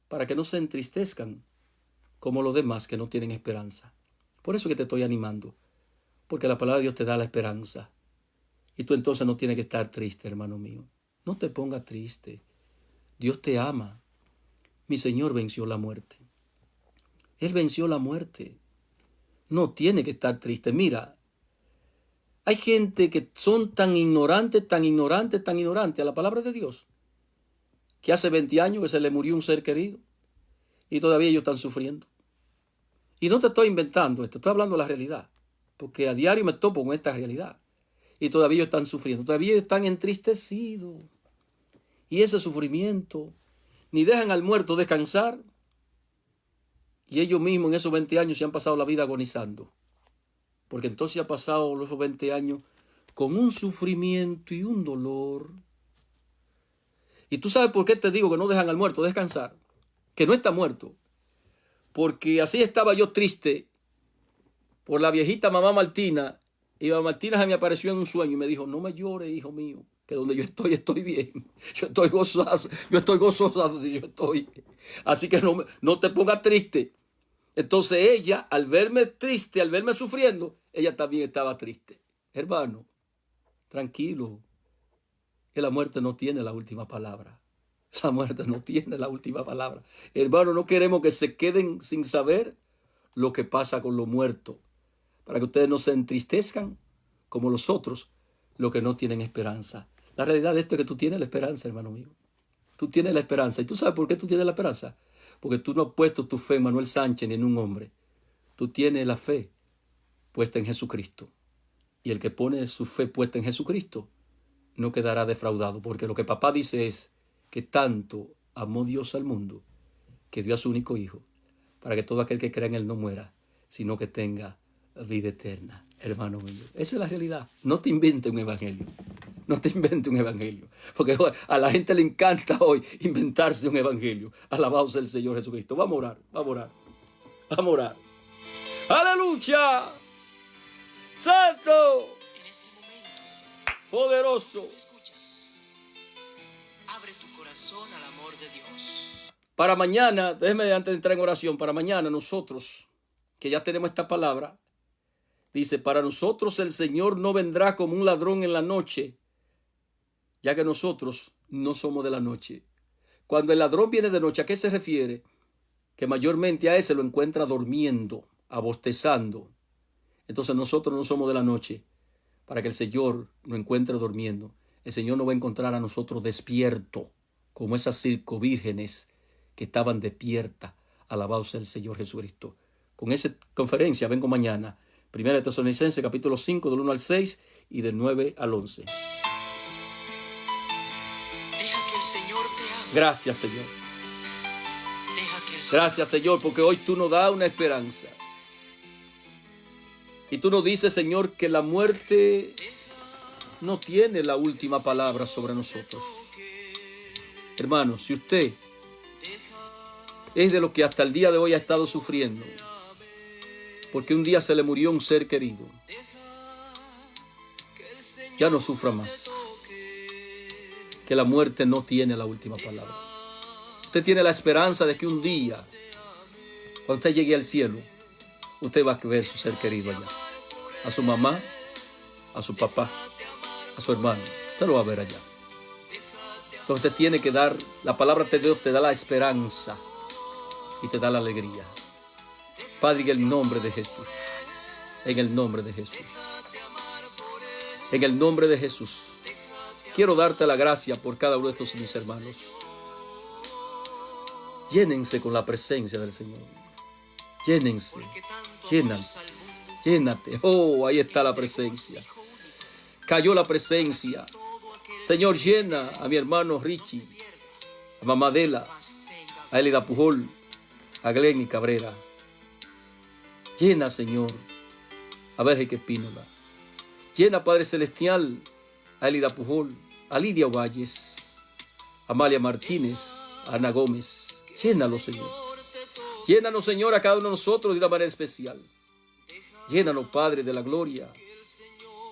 para que no se entristezcan como los demás que no tienen esperanza. Por eso que te estoy animando, porque la palabra de Dios te da la esperanza. Y tú entonces no tienes que estar triste, hermano mío. No te pongas triste. Dios te ama. Mi Señor venció la muerte. Él venció la muerte. No tiene que estar triste. Mira, hay gente que son tan ignorantes a la palabra de Dios, que hace 20 años que se le murió un ser querido y todavía ellos están sufriendo. Y no te estoy inventando esto, estoy hablando de la realidad, porque a diario me topo con esta realidad. Y todavía ellos están sufriendo, todavía ellos están entristecidos. Y ese sufrimiento, ni dejan al muerto descansar, y ellos mismos en esos 20 años se han pasado la vida agonizando. Porque entonces ha pasado los 20 años con un sufrimiento y un dolor. Y tú sabes por qué te digo que no dejan al muerto descansar, que no está muerto. Porque así estaba yo triste por la viejita mamá Martina. Y mamá Martina se me apareció en un sueño y me dijo, no me llores, hijo mío, que donde yo estoy bien. Yo estoy gozosa, donde yo estoy. Así que no te pongas triste. Entonces ella, al verme triste, al verme sufriendo, ella también estaba triste. Hermano, tranquilo, que la muerte no tiene la última palabra. La muerte no tiene la última palabra. Hermano, no queremos que se queden sin saber lo que pasa con los muertos, para que ustedes no se entristezcan como los otros, los que no tienen esperanza. La realidad de esto es que tú tienes la esperanza, hermano mío. Tú tienes la esperanza. ¿Y tú sabes por qué tú tienes la esperanza? porque tú no has puesto tu fe en Manuel Sánchez ni en un hombre. Tú tienes la fe puesta en Jesucristo. Y el que pone su fe puesta en Jesucristo no quedará defraudado, porque lo que papá dice es que tanto amó Dios al mundo que dio a su único hijo, para que todo aquel que crea en él no muera, sino que tenga vida eterna. Hermano mío, esa es la realidad. No te inventes un evangelio. No te inventes un evangelio. Porque a la gente le encanta hoy inventarse un evangelio. Alabado sea el Señor Jesucristo. Vamos a orar, vamos a orar. Vamos a orar. ¡Aleluya! ¡Santo! En este momento, ¡Poderoso! ¿me escuchas? Abre tu corazón al amor de Dios. Para mañana, déjeme antes de entrar en oración, para mañana nosotros, que ya tenemos esta palabra, dice, para nosotros el Señor no vendrá como un ladrón en la noche, ya que nosotros no somos de la noche. Cuando el ladrón viene de noche, ¿a qué se refiere? Que mayormente a ese lo encuentra durmiendo, abostezando. Entonces nosotros no somos de la noche, para que el Señor lo encuentre durmiendo. El Señor nos va a encontrar a nosotros despiertos, como esas circovírgenes que estaban despiertas. Alabado sea el Señor Jesucristo. Con esa conferencia vengo mañana. 1 Tesalonicenses capítulo 5 del 1 al 6 y del 9 al 11. Deja que el Señor te ame. Gracias, Señor. Deja que el Gracias, Señor, porque hoy tú nos das una esperanza. Y tú nos dices, Señor, que la muerte no tiene la última palabra sobre nosotros. Hermanos, si usted es de los que hasta el día de hoy ha estado sufriendo, porque un día se le murió un ser querido, ya no sufra más. Que la muerte no tiene la última palabra. Usted tiene la esperanza de que un día, cuando usted llegue al cielo, usted va a ver a su ser querido allá. A su mamá, a su papá, a su hermano. Usted lo va a ver allá. Entonces usted tiene que dar, la palabra de Dios te da la esperanza y te da la alegría. Padre, en el nombre de Jesús, en el nombre de Jesús, en el nombre de Jesús, quiero darte la gracia por cada uno de estos mis hermanos. Llénense con la presencia del Señor. Llénense, llénate. Oh, ahí está la presencia. Cayó la presencia. Señor, llena a mi hermano Richie, a mamá Adela, a Elida Pujol, a Glenny Cabrera. Llena, Señor, a Bélgica Espínola. Llena, Padre Celestial, a Elida Pujol, a Lidia Valles, a Amalia Martínez, a Ana Gómez. Llénalo, Señor. Llénanos, Señor, a cada uno de nosotros de una manera especial. Llénanos, Padre de la gloria,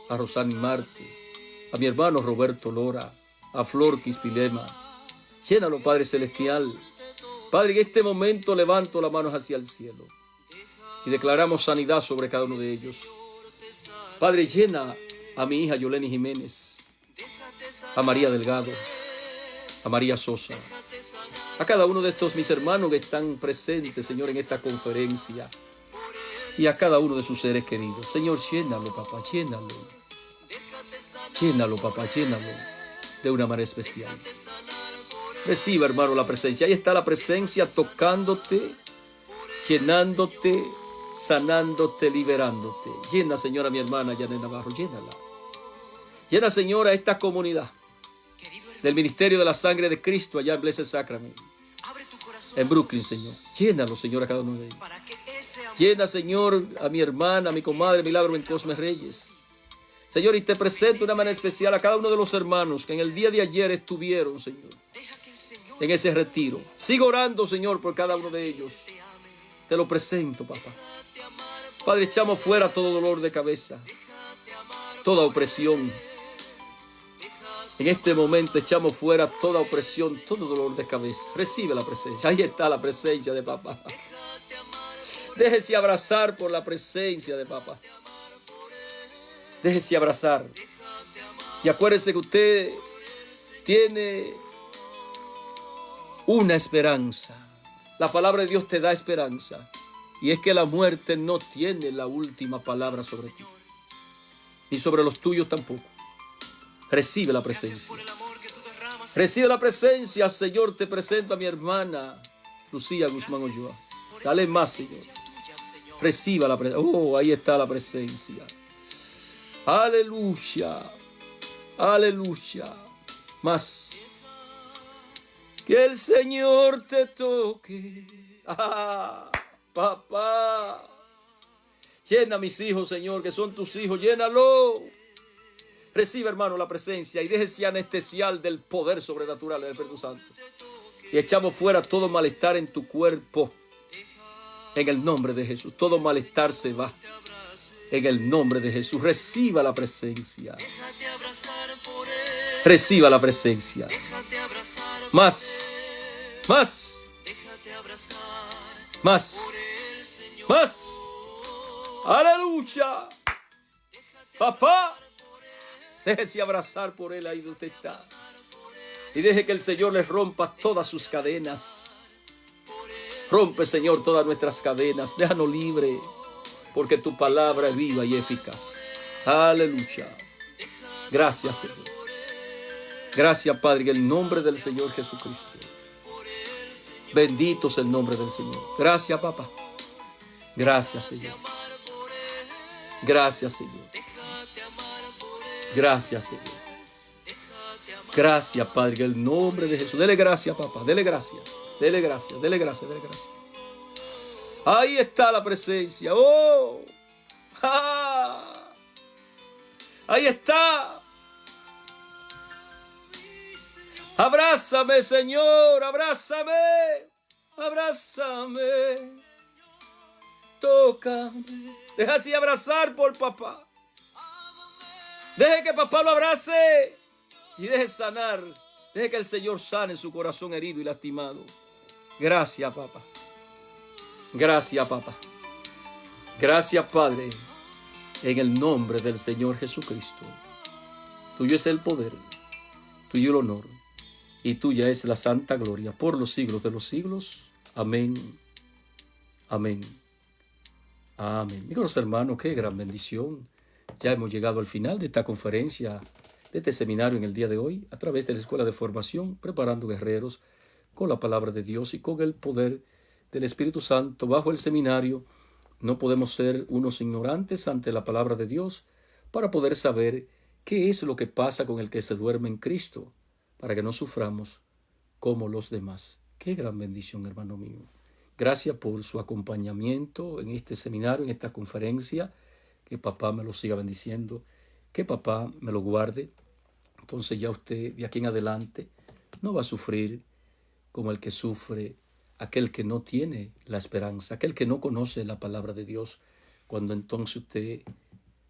a Rosani Marte, a mi hermano Roberto Lora, a Flor Quispilema. Llénalo, Padre Celestial. Padre, en este momento levanto las manos hacia el cielo y declaramos sanidad sobre cada uno de ellos. Padre, llena a mi hija Yoleni Jiménez, a María Delgado, a María Sosa, a cada uno de estos mis hermanos que están presentes, Señor, en esta conferencia, y a cada uno de sus seres queridos. Señor, llénalo, papá, llénalo. Llénalo, papá, llénalo de una manera especial. Reciba, hermano, la presencia. Ahí está la presencia tocándote, llenándote, sanándote, liberándote. Llena, Señora, mi hermana Janet Navarro, llénala. Llena, Señora, esta comunidad del Ministerio de la Sangre de Cristo allá en Blessed Sacrament, en Brooklyn, Señor. Llénalo, Señor, a cada uno de ellos. Llena, Señor, a mi hermana, a mi comadre Milagro en Cosme Reyes. Señor, y te presento de una manera especial a cada uno de los hermanos que en el día de ayer estuvieron, Señor, en ese retiro. Sigo orando, Señor, por cada uno de ellos. Te lo presento, papá. Padre, echamos fuera todo dolor de cabeza, toda opresión. En este momento echamos fuera toda opresión, todo dolor de cabeza. Recibe la presencia. Ahí está la presencia de papá. Déjese abrazar por la presencia de papá. Déjese abrazar. Y acuérdese que usted tiene una esperanza. La palabra de Dios te da esperanza. Y es que la muerte no tiene la última palabra sobre ti. Ni sobre los tuyos tampoco. Recibe la presencia. Recibe la presencia, Señor. Te presento a mi hermana Lucía Guzmán Ochoa. Dale más, Señor. Reciba la presencia. Oh, ahí está la presencia. Aleluya. Aleluya. Más. Que el Señor te toque. Ah, papá. Llena a mis hijos, Señor, que son tus hijos. Llénalo. Recibe, hermano, la presencia y déjese anestesiar del poder sobrenatural del Espíritu Santo. Y echamos fuera todo malestar en tu cuerpo. En el nombre de Jesús. Todo malestar se va. En el nombre de Jesús. Reciba la presencia. Reciba la presencia. Más. Más. Más. Más. Aleluya. Papá. Déjese abrazar por él ahí donde usted está. Y deje que el Señor les rompa todas sus cadenas. Rompe, Señor, todas nuestras cadenas. Déjanos libre, porque tu palabra es viva y eficaz. Aleluya. Gracias, Señor. Gracias, Padre, en el nombre del Señor Jesucristo. Bendito es el nombre del Señor. Gracias, papá. Gracias, Señor. Gracias, Señor. Gracias, Señor. Gracias, Padre, en el nombre de Jesús. Dele gracias, papá. Dele gracias. Dele gracias. Dele gracias. Dele gracias. Ahí está la presencia. ¡Oh! ¡Ah! Ahí está. Abrázame, Señor. Abrázame. Abrázame. Tócame. Deja así abrazar por papá. Deje que papá lo abrace. Y deje sanar. Deje que el Señor sane su corazón herido y lastimado. Gracias, papá. Gracias, papá. Gracias, Padre. En el nombre del Señor Jesucristo. Tuyo es el poder. Tuyo el honor. Y tuya es la santa gloria por los siglos de los siglos. Amén. Amén. Amén. Mis hermanos, qué gran bendición. Ya hemos llegado al final de esta conferencia, de este seminario en el día de hoy, a través de la Escuela de Formación, preparando guerreros con la palabra de Dios y con el poder del Espíritu Santo. Bajo el seminario no podemos ser unos ignorantes ante la palabra de Dios para poder saber qué es lo que pasa con el que se duerme en Cristo, para que no suframos como los demás. Qué gran bendición, hermano mío. Gracias por su acompañamiento en este seminario, en esta conferencia. Que papá me lo siga bendiciendo, que papá me lo guarde. Entonces ya usted de aquí en adelante no va a sufrir como el que sufre aquel que no tiene la esperanza, aquel que no conoce la palabra de Dios, cuando entonces usted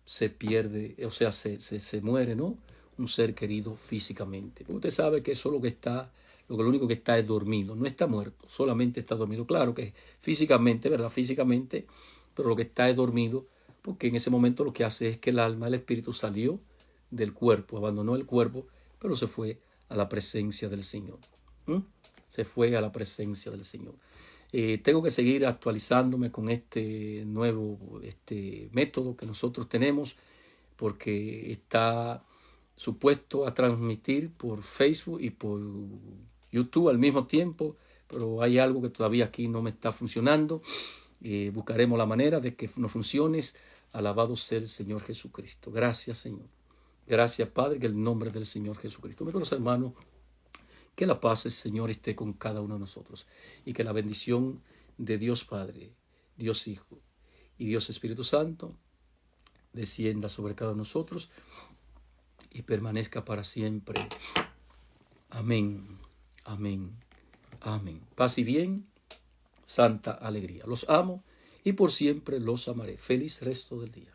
se pierde, o sea, se muere, ¿no? Un ser querido físicamente. Porque usted sabe que eso lo único que está es dormido, no está muerto, solamente está dormido. Claro que físicamente, ¿verdad? Físicamente, pero lo que está es dormido, porque en ese momento lo que hace es que el alma, el espíritu salió del cuerpo, abandonó el cuerpo, pero se fue a la presencia del Señor. Se fue a la presencia del Señor. Tengo que seguir actualizándome con este nuevo método que nosotros tenemos, porque está supuesto a transmitir por Facebook y por YouTube al mismo tiempo, pero hay algo que todavía aquí no me está funcionando. Buscaremos la manera de que nos funcione. Alabado sea el Señor Jesucristo. Gracias, Señor. Gracias, Padre, que el nombre del Señor Jesucristo. Mis queridos hermanos, que la paz del Señor esté con cada uno de nosotros y que la bendición de Dios Padre, Dios Hijo y Dios Espíritu Santo descienda sobre cada uno de nosotros y permanezca para siempre. Amén, amén, amén. Paz y bien, santa alegría. Los amo y por siempre los amaré. Feliz resto del día.